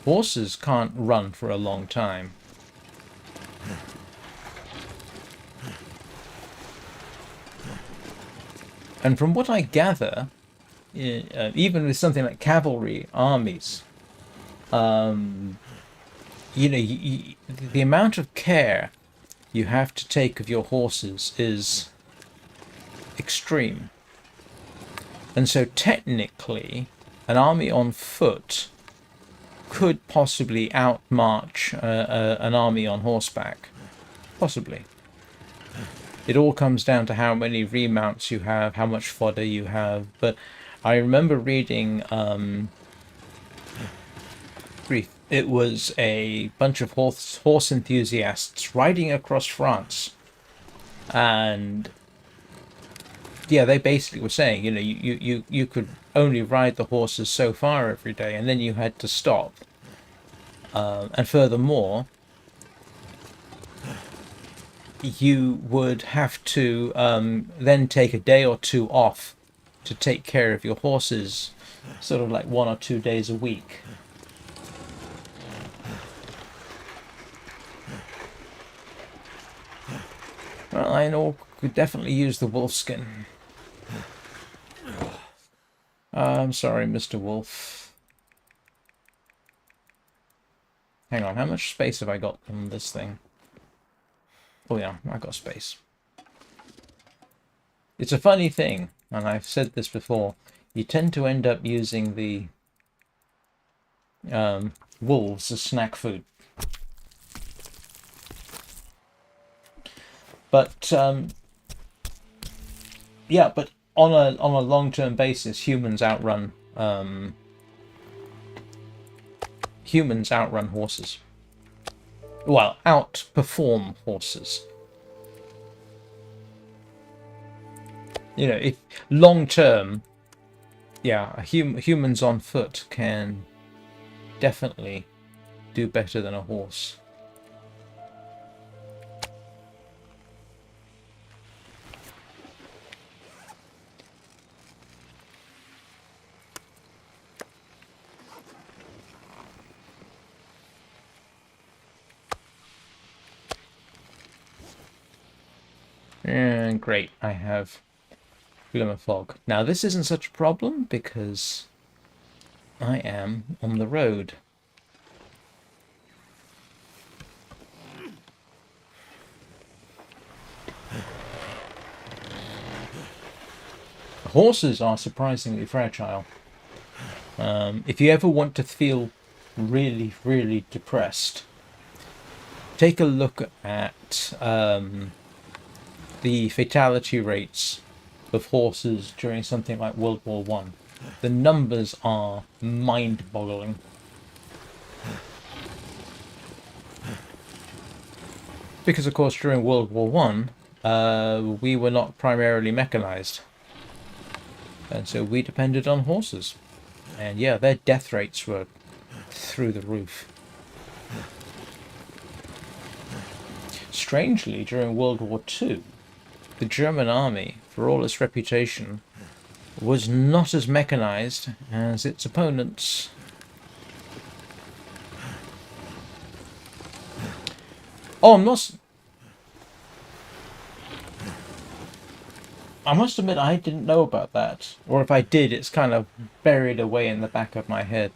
Horses can't run for a long time. And from what I gather, even with something like cavalry armies, the amount of care you have to take of your horses is extreme. And so technically, an army on foot could possibly outmarch an army on horseback. Possibly. It all comes down to how many remounts you have, how much fodder you have. But I remember reading, it was a bunch of horse enthusiasts riding across France. And yeah, they basically were saying, you could only ride the horses so far every day, and then you had to stop. And furthermore, you would have to then take a day or two off to take care of your horses, sort of like 1 or 2 days a week. Well, I know could definitely use the wolf skin. I'm sorry, Mr. Wolf. Hang on, how much space have I got on this thing? Oh yeah, I got space. It's a funny thing, and I've said this before, you tend to end up using the wolves as snack food. But yeah, but on a long-term basis, humans outrun horses. Well, outperform horses. If long-term, yeah, humans on foot can definitely do better than a horse. And great, I have Glimmer Fog. Now this isn't such a problem because I am on the road. Horses are surprisingly fragile. If you ever want to feel really, really depressed, take a look at the fatality rates of horses during something like World War One. The numbers are mind-boggling. Because, of course, during World War One, we were not primarily mechanized. And so we depended on horses. And yeah, their death rates were through the roof. Strangely, during World War Two, the German army, for all its reputation, was not as mechanized as its opponents. Oh, I must admit I didn't know about that. Or if I did, it's kind of buried away in the back of my head.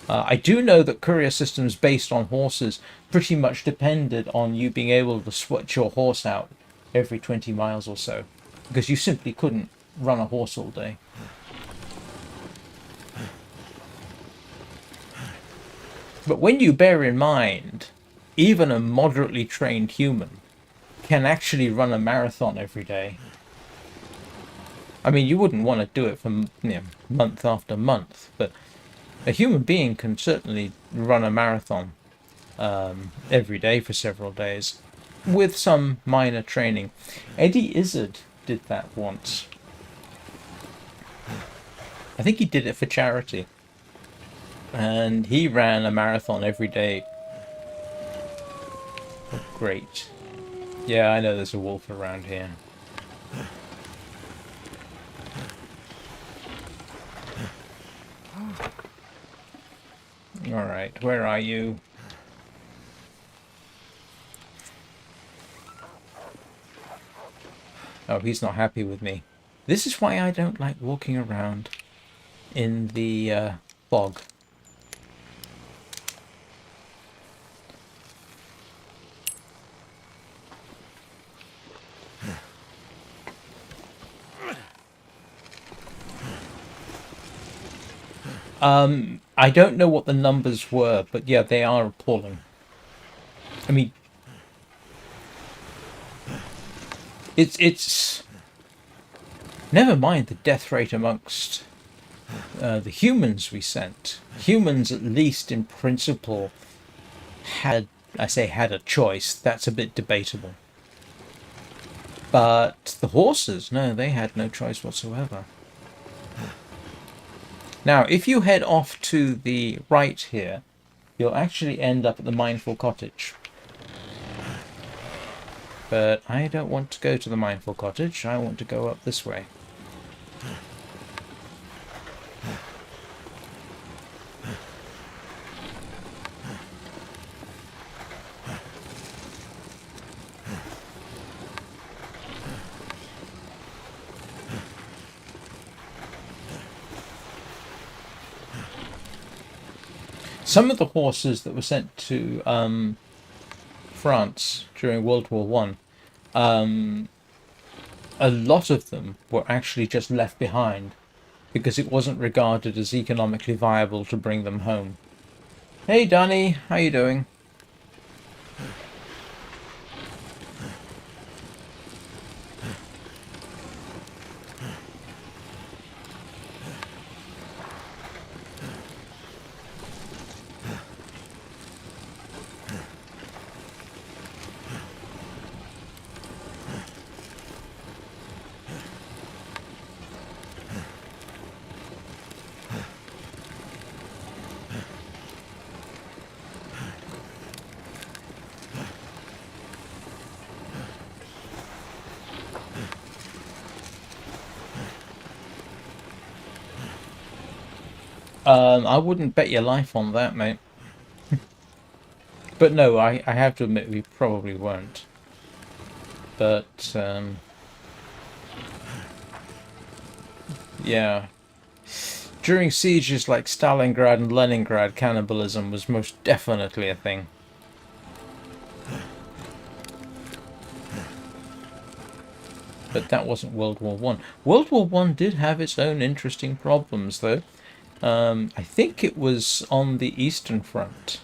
I do know that courier systems based on horses pretty much depended on you being able to switch your horse out every 20 miles or so. Because you simply couldn't run a horse all day. But when you bear in mind, even a moderately trained human can actually run a marathon every day. I mean, you wouldn't want to do it for month after month, but a human being can certainly run a marathon every day for several days, with some minor training. Eddie Izzard did that once. I think he did it for charity. And he ran a marathon every day. Oh, great. Yeah, I know there's a wolf around here. Alright, where are you? Oh, he's not happy with me. This is why I don't like walking around in the fog. I don't know what the numbers were, but yeah, they are appalling. I mean, it's never mind the death rate amongst the humans we sent. Humans, at least in principle, had a choice. That's a bit debatable. But the horses, no, they had no choice whatsoever. Now, if you head off to the right here, you'll actually end up at the Mindful Cottage. But I don't want to go to the Mindful Cottage. I want to go up this way. Some of the horses that were sent to France during World War One, a lot of them were actually just left behind because it wasn't regarded as economically viable to bring them home. Hey, Danny, how you doing? I wouldn't bet your life on that, mate. But no, I have to admit we probably weren't. But, yeah. During sieges like Stalingrad and Leningrad, cannibalism was most definitely a thing. But that wasn't World War One. World War One did have its own interesting problems, though. I think it was on the Eastern Front.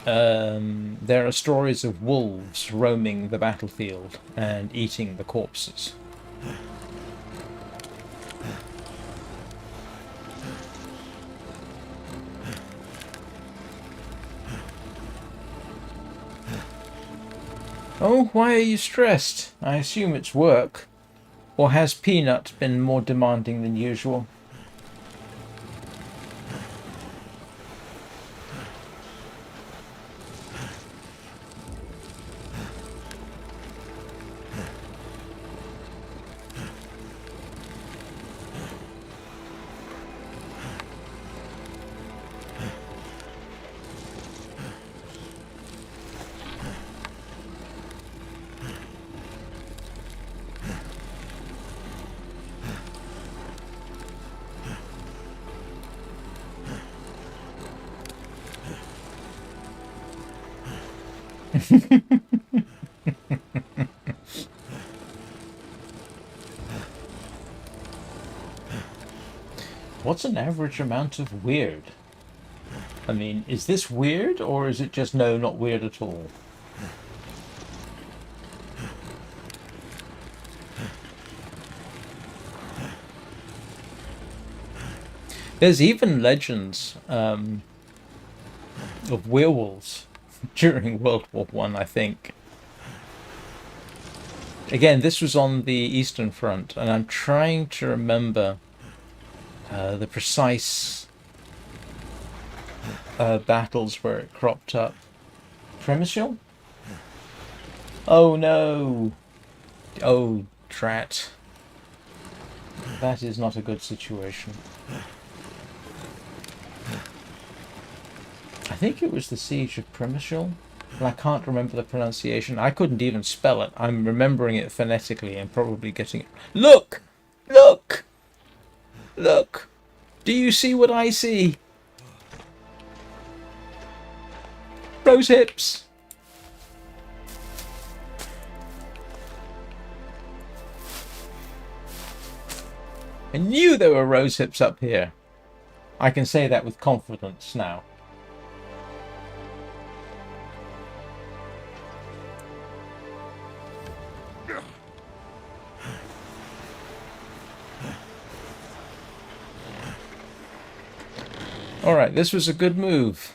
There are stories of wolves roaming the battlefield and eating the corpses. Oh, why are you stressed? I assume it's work. Or has Peanut been more demanding than usual? What's an average amount of weird? I mean, is this weird, or is it just no, not weird at all? There's even legends of werewolves during World War One, I think. Again, this was on the Eastern Front, and I'm trying to remember the precise battles where it cropped up. Premisial? Oh no! Oh, drat. That is not a good situation. I think it was the Siege of Premisial. I can't remember the pronunciation. I couldn't even spell it. I'm remembering it phonetically and probably getting it. Look! Look! Look! Do you see what I see? Rose hips! I knew there were rose hips up here. I can say that with confidence now. Alright, this was a good move.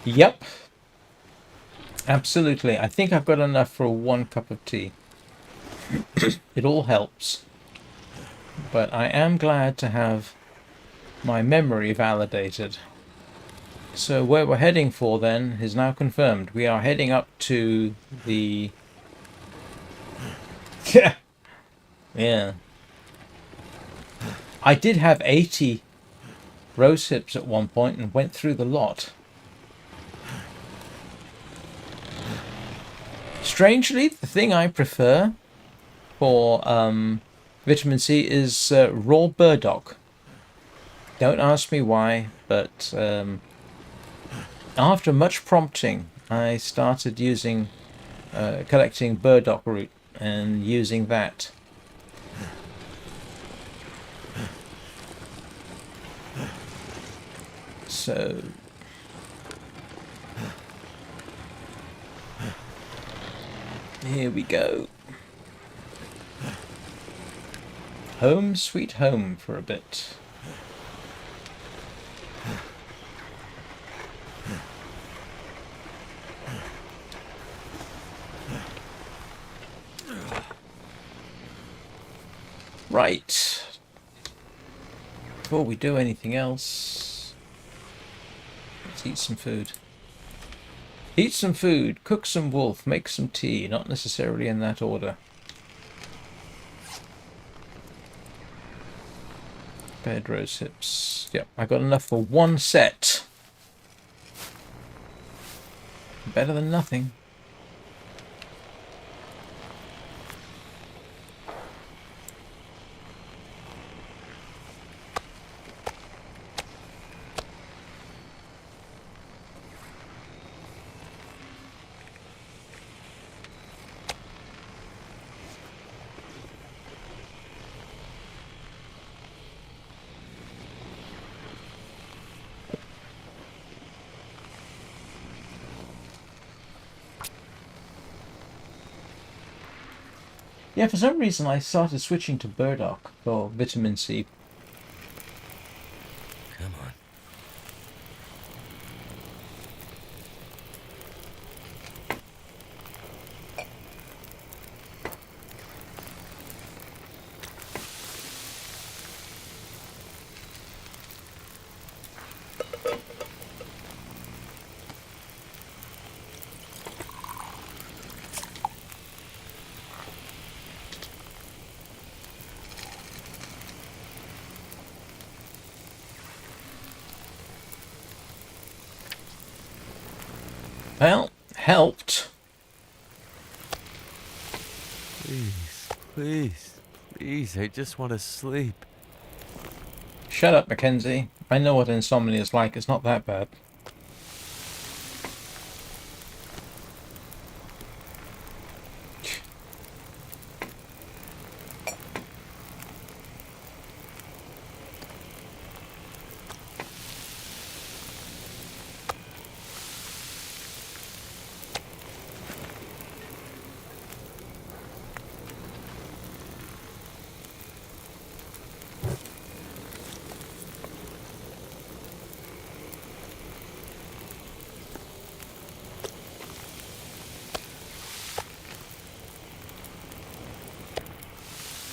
Yep. Absolutely. I think I've got enough for 1 cup of tea. It all helps. But I am glad to have my memory validated. So where we're heading for then is now confirmed. We are heading up to the... Yeah. I did have 80 rose hips at one point and went through the lot. Strangely, the thing I prefer for vitamin C is raw burdock. Don't ask me why, but after much prompting, I started using collecting burdock root and using that. So here we go. Home sweet home for a bit. Right. Before we do anything else, let's eat some food. Eat some food, cook some wolf, make some tea, not necessarily in that order. Bed rose hips. Yep, I got enough for 1 set. Better than nothing. Yeah, for some reason I started switching to burdock for vitamin C. Come on. Well, helped. Please, please, please, I just want to sleep. Shut up, Mackenzie. I know what insomnia is like. It's not that bad.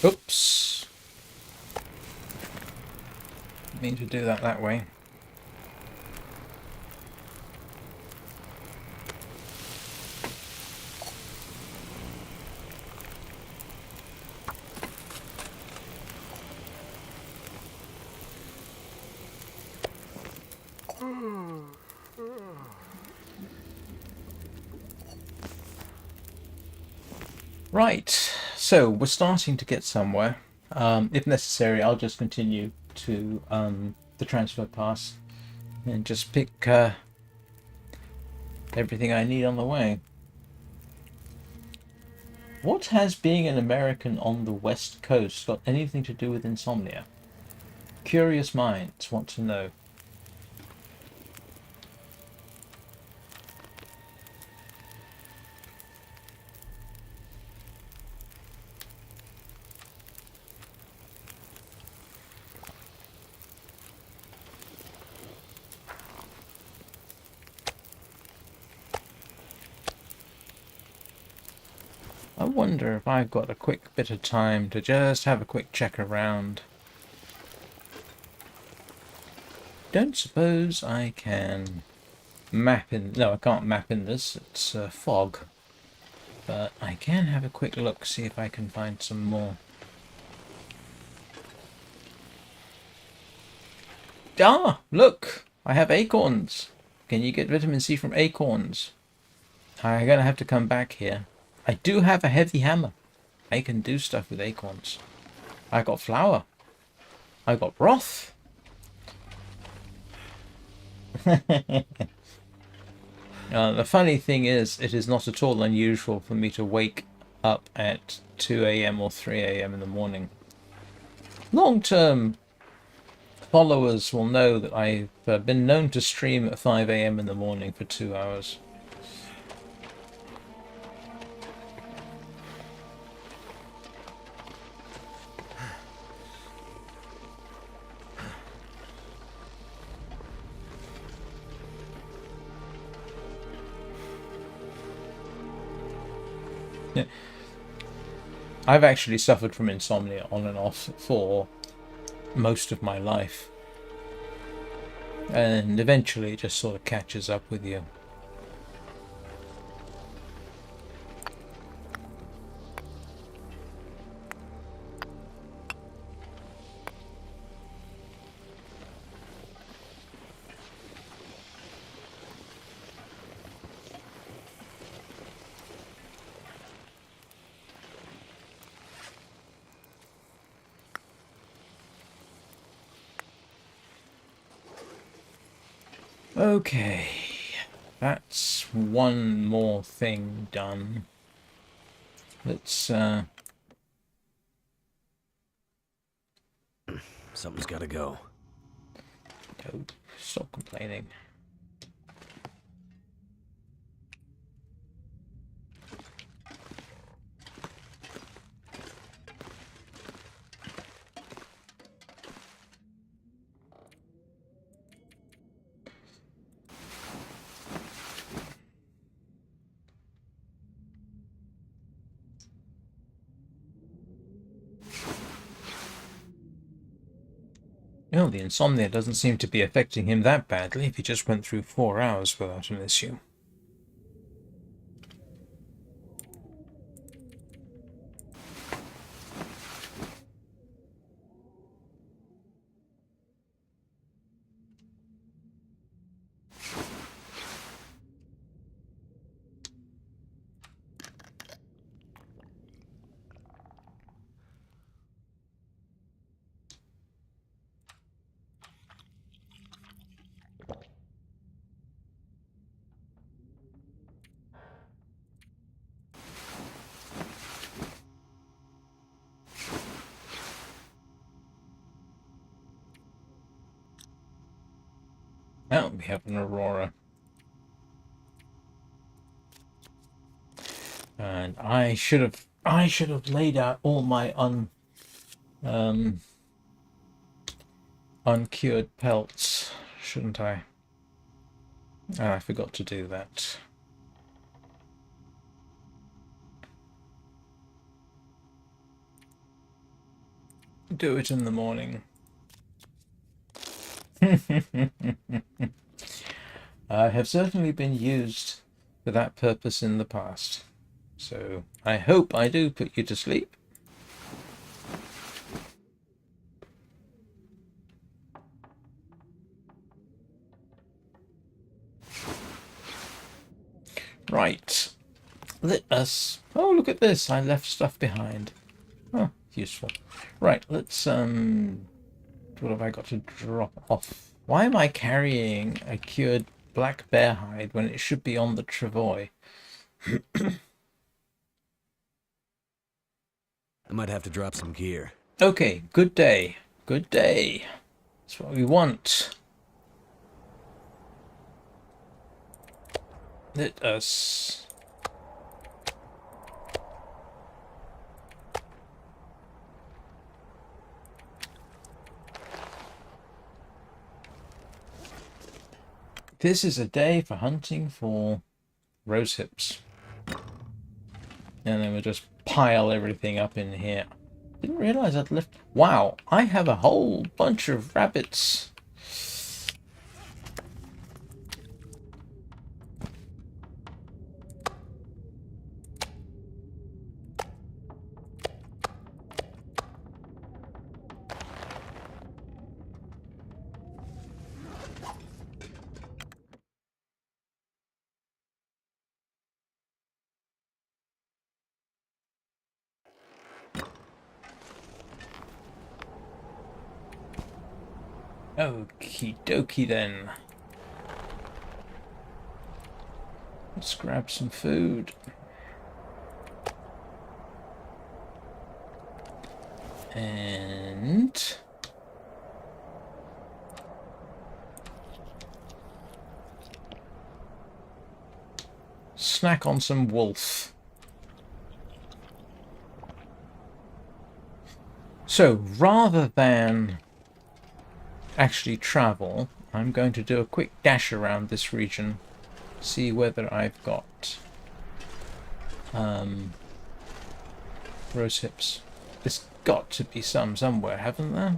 Oops. Didn't mean to do that way. Right, so we're starting to get somewhere. If necessary, I'll just continue to the transfer pass and just pick everything I need on the way. What has being an American on the West Coast got anything to do with insomnia? Curious minds want to know. I wonder if I've got a quick bit of time to just have a quick check around. Don't suppose I can map in... No, I can't map in this. It's fog. But I can have a quick look, see if I can find some more. Ah, look! I have acorns. Can you get vitamin C from acorns? I'm gonna have to come back here. I do have a heavy hammer. I can do stuff with acorns. I got flour. I got broth. The funny thing is, it is not at all unusual for me to wake up at 2 a.m. or 3 a.m. in the morning. Long-term followers will know that I've been known to stream at 5 a.m. in the morning for 2 hours. Yeah. I've actually suffered from insomnia on and off for most of my life. And eventually it just sort of catches up with you. Okay, that's one more thing done. Let's Something's gotta go. go. Stop complaining. No, the insomnia doesn't seem to be affecting him that badly if he just went through 4 hours without an issue. Now we have an aurora. And I should have laid out all my uncured pelts, shouldn't I? I forgot to do that. Do it in the morning. I have certainly been used for that purpose in the past. So I hope I do put you to sleep. Right. Let us... Oh, look at this. I left stuff behind. Oh, useful. Right, let's... What have I got to drop off? Why am I carrying a cured black bear hide when it should be on the travois? I might have to drop some gear. Okay, good day. Good day. That's what we want. Let us... This is a day for hunting for rose hips. And then we'll just pile everything up in here. Didn't realize I'd left... Wow, I have a whole bunch of rabbits. Okie dokie then. Let's grab some food. And... snack on some wolf. So, rather than actually travel, I'm going to do a quick dash around this region, see whether I've got rose hips. There's got to be some somewhere, haven't there?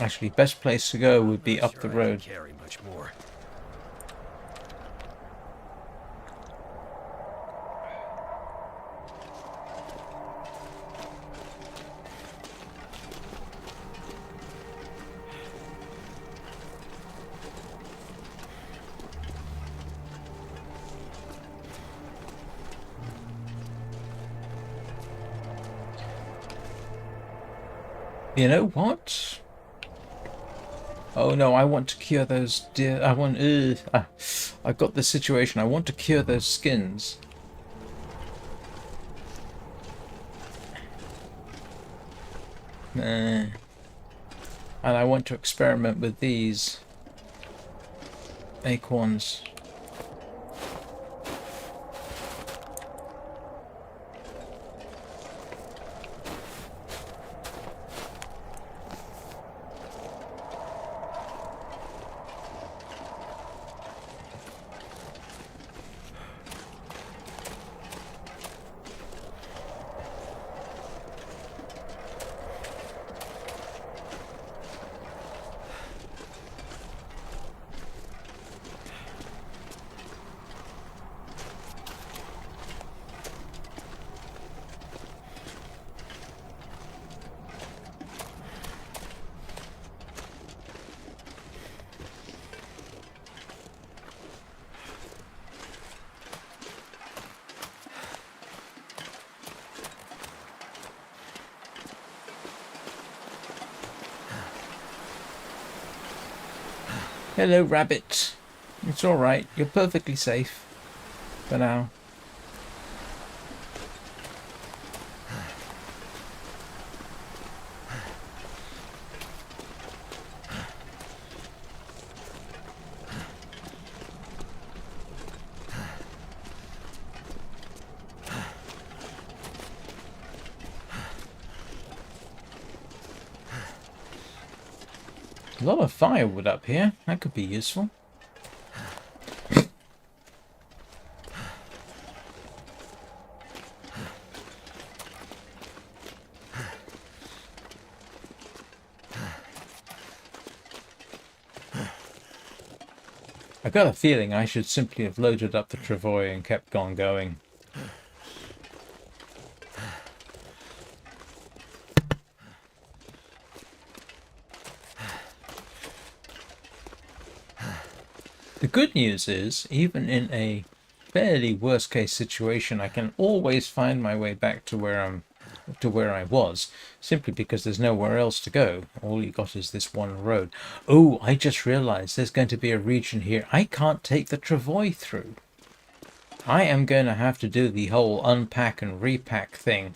Actually, best place to go would be up the road. Carry much more. You know what? Oh no, I want to cure those deer. I want... I've got this situation. I want to cure those skins. And I want to experiment with these acorns. Hello, rabbit. It's alright. You're perfectly safe. For now. A lot of firewood up here. That could be useful. I got a feeling I should simply have loaded up the travois and kept on going. The good news is, even in a fairly worst case situation, I can always find my way back to where I was, simply because there's nowhere else to go. All you got is this one road. Oh, I just realized there's going to be a region here I can't take the travois through. I am going to have to do the whole unpack and repack thing.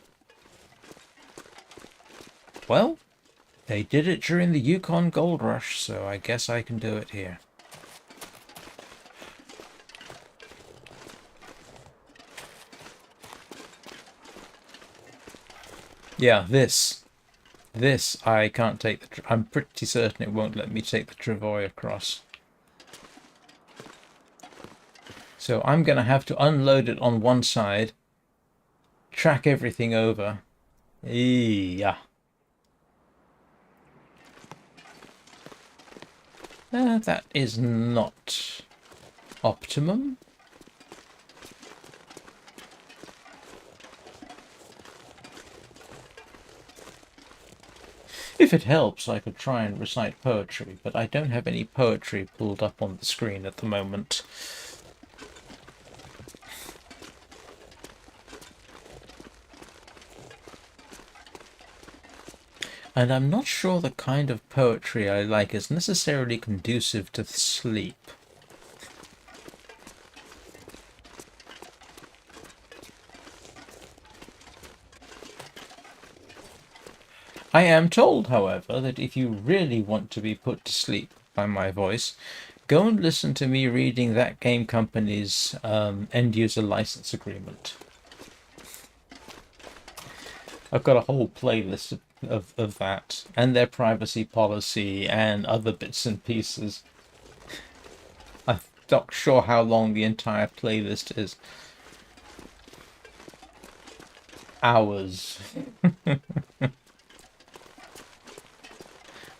Well, they did it during the Yukon Gold Rush, so I guess I can do it here. Yeah, this I can't take I'm pretty certain it won't let me take the travois across. So I'm going to have to unload it on one side, track everything over. Yeah. That is not optimum. If it helps, I could try and recite poetry, but I don't have any poetry pulled up on the screen at the moment. And I'm not sure the kind of poetry I like is necessarily conducive to sleep. I am told, however, that if you really want to be put to sleep by my voice, go and listen to me reading that game company's end-user license agreement. I've got a whole playlist of that, and their privacy policy, and other bits and pieces. I'm not sure how long the entire playlist is. Hours.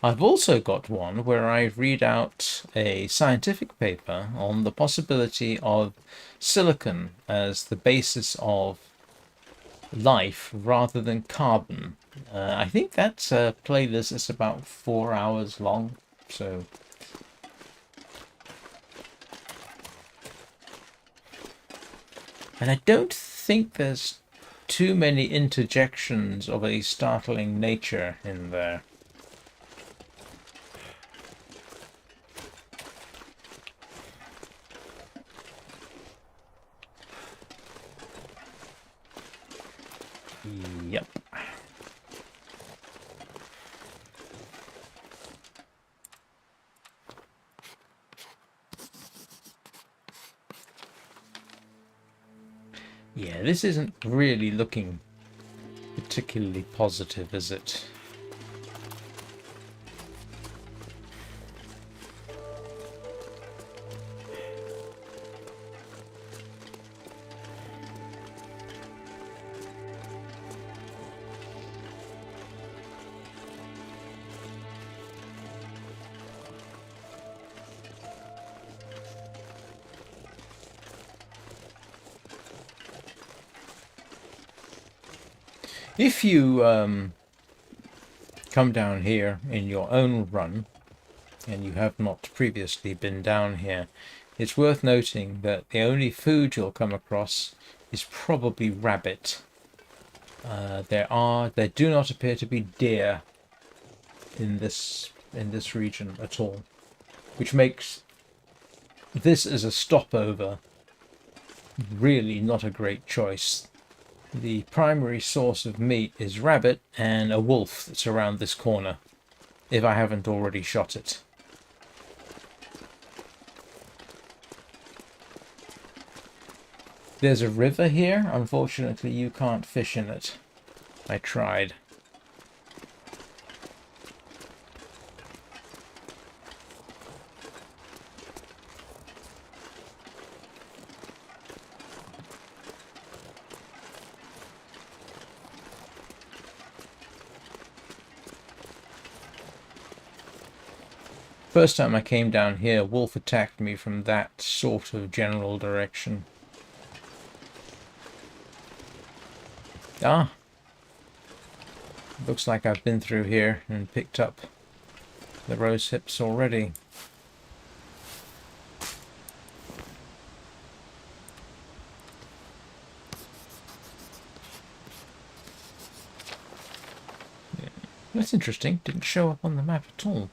I've also got one where I read out a scientific paper on the possibility of silicon as the basis of life rather than carbon. I think that playlist is about 4 hours long, so... And I don't think there's too many interjections of a startling nature in there. Yep. Yeah, this isn't really looking particularly positive, is it? If you come down here in your own run, and you have not previously been down here, it's worth noting that the only food you'll come across is probably rabbit. There do not appear to be deer in this region at all. which makes this as a stopover really not a great choice. The primary source of meat is rabbit and a wolf that's around this corner, if I haven't already shot it. There's a river here. Unfortunately, you can't fish in it. I tried. First time I came down here, wolf attacked me from that sort of general direction. Ah! Looks like I've been through here and picked up the rose hips already. Yeah. That's interesting. Didn't show up on the map at all.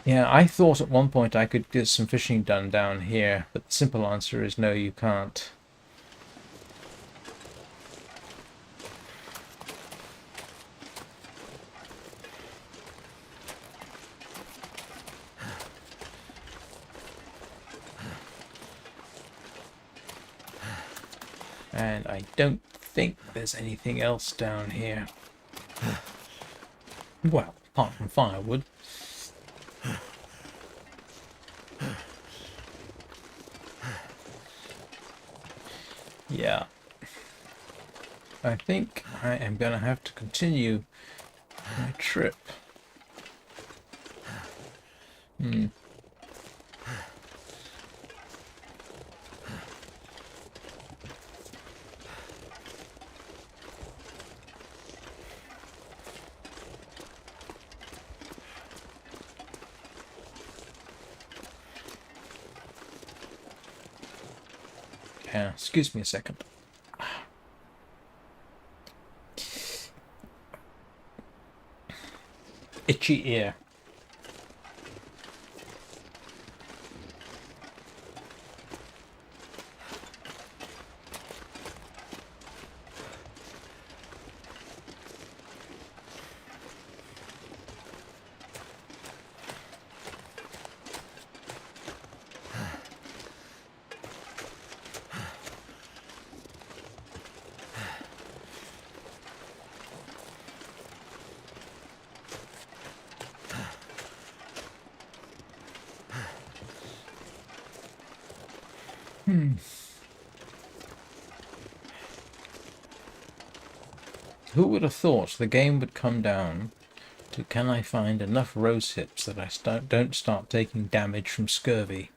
Yeah, I thought at one point I could get some fishing done down here, but the simple answer is no, you can't. And I don't think there's anything else down here. Well, apart from firewood. Yeah. I think I am going to have to continue my trip. Yeah, excuse me a second. Itchy ear. Who would have thought the game would come down to can I find enough rose hips that I don't start taking damage from scurvy?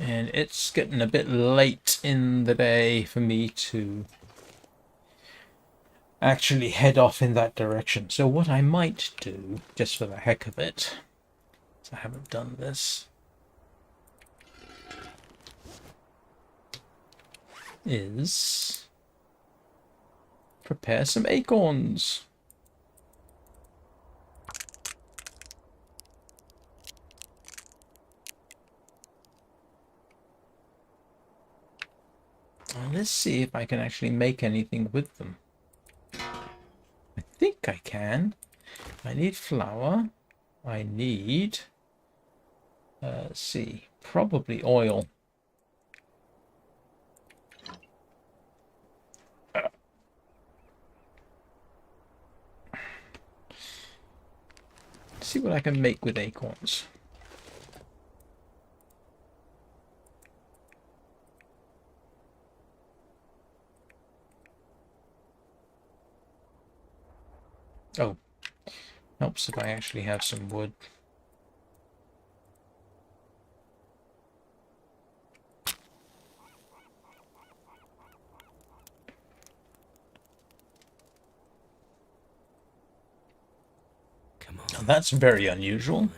And it's getting a bit late in the day for me to actually head off in that direction. So what I might do, just for the heck of it, I haven't done this, is prepare some acorns. And let's see if I can actually make anything with them. I think I can. I need flour. I need, let's see, probably oil. See what I can make with acorns. Oh, helps if I actually have some wood. Come Now, on. that's very unusual.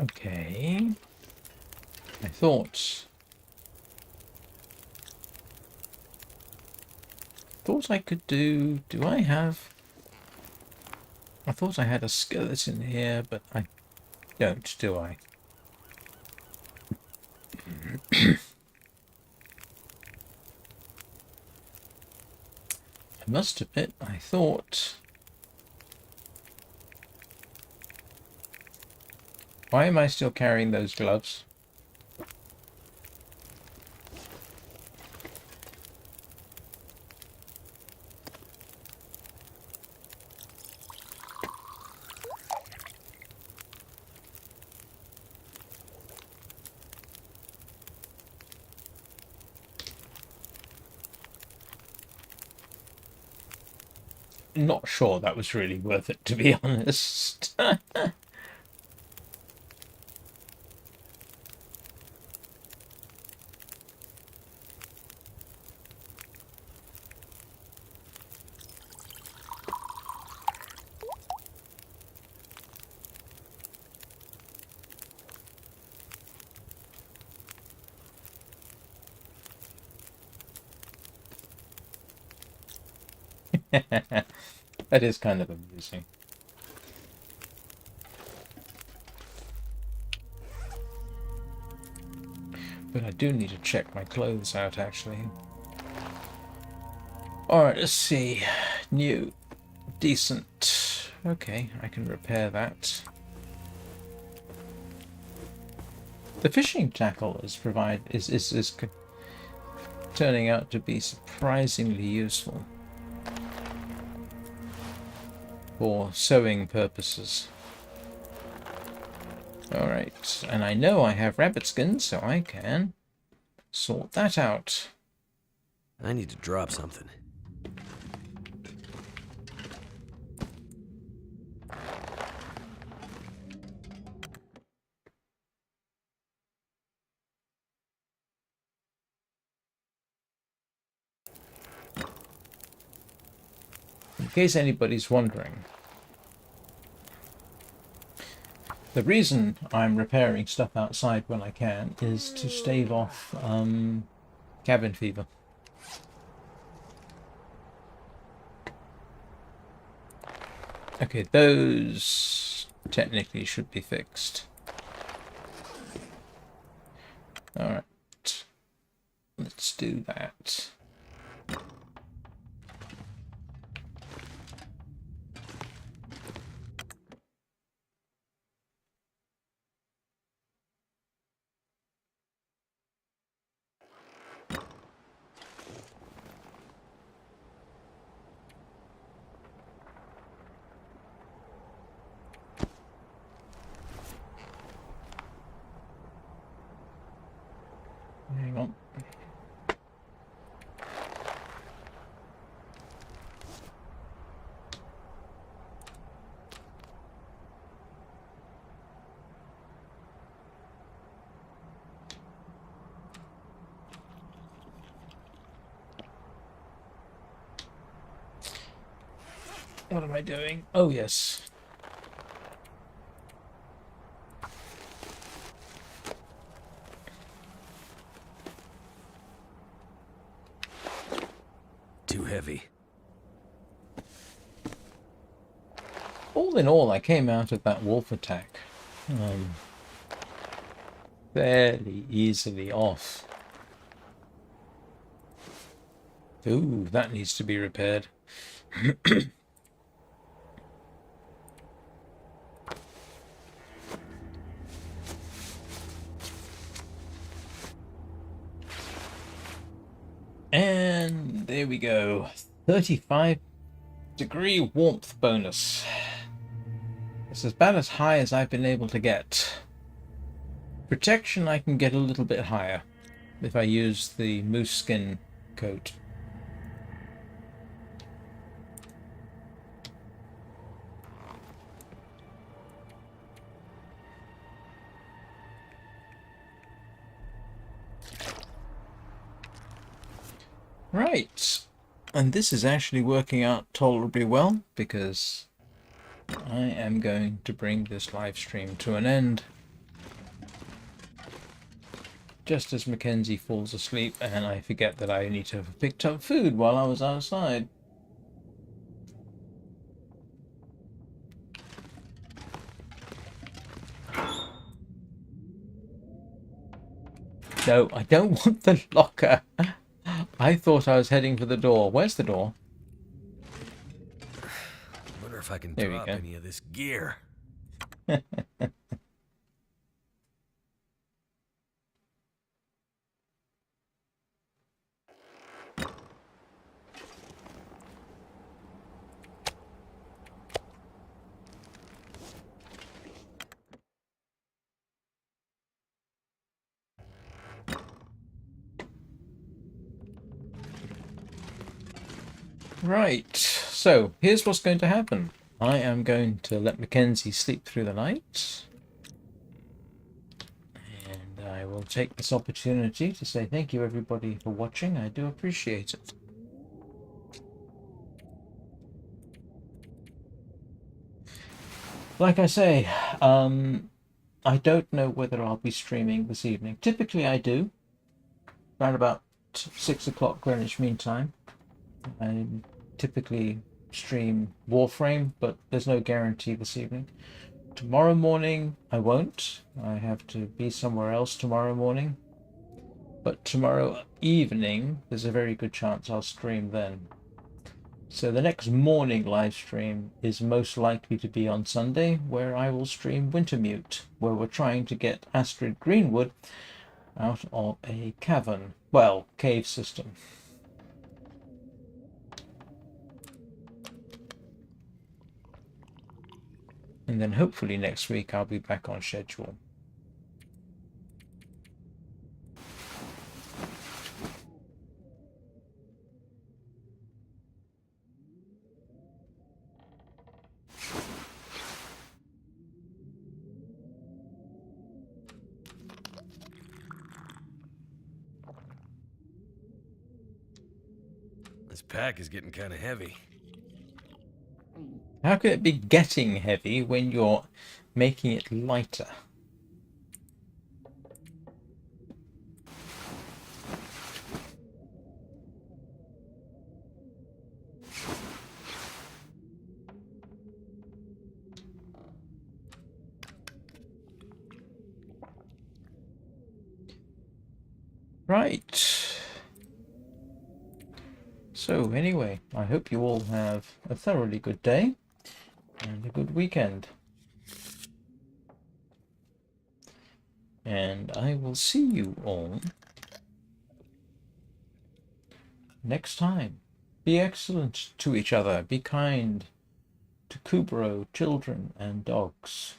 Okay. I thought I could do I have... I thought I had a skeleton here, but I don't, do I? I must admit, I thought... Why am I still carrying those gloves? Not sure that was really worth it, to be honest. That is kind of amusing. But I do need to check my clothes out, actually. Alright, let's see. New. Decent. Okay, I can repair that. The fishing tackle is turning out to be surprisingly useful for sewing purposes. Alright, and I know I have rabbit skins, so I can sort that out. I need to drop something. In case anybody's wondering, the reason I'm repairing stuff outside when I can is to stave off cabin fever. Okay, those technically should be fixed. Alright, let's do that. Hang on. What am I doing? Oh, yes. Too heavy. All in all, I came out of that wolf attack fairly easily off. Ooh, that needs to be repaired. And there we go. 35-degree warmth bonus. It's about as high as I've been able to get. Protection I can get a little bit higher if I use the moose skin coat. Right, and this is actually working out tolerably well because I am going to bring this live stream to an end just as Mackenzie falls asleep and I forget that I need to have picked up food while I was outside. No, I don't want the locker. I thought I was heading for the door. Where's the door? Wonder if I can There we drop go. any of this gear. Right, so here's what's going to happen. I am going to let Mackenzie sleep through the night. And I will take this opportunity to say thank you everybody for watching. I do appreciate it. Like I say, I don't know whether I'll be streaming this evening. Typically I do, around about 6 o'clock Greenwich Mean Time. I typically stream Warframe, but there's no guarantee this evening. Tomorrow morning I won't. I have to be somewhere else tomorrow morning. But tomorrow evening there's a very good chance I'll stream then. So the next morning live stream is most likely to be on Sunday, where I will stream Wintermute, where we're trying to get Astrid Greenwood out of a cavern, well, cave system. And then hopefully next week I'll be back on schedule. This pack is getting kind of heavy. How could it be getting heavy when you're making it lighter? Right. So anyway, I hope you all have a thoroughly good day and a good weekend. And I will see you all next time. Be excellent to each other. Be kind to Kubro, children, and dogs.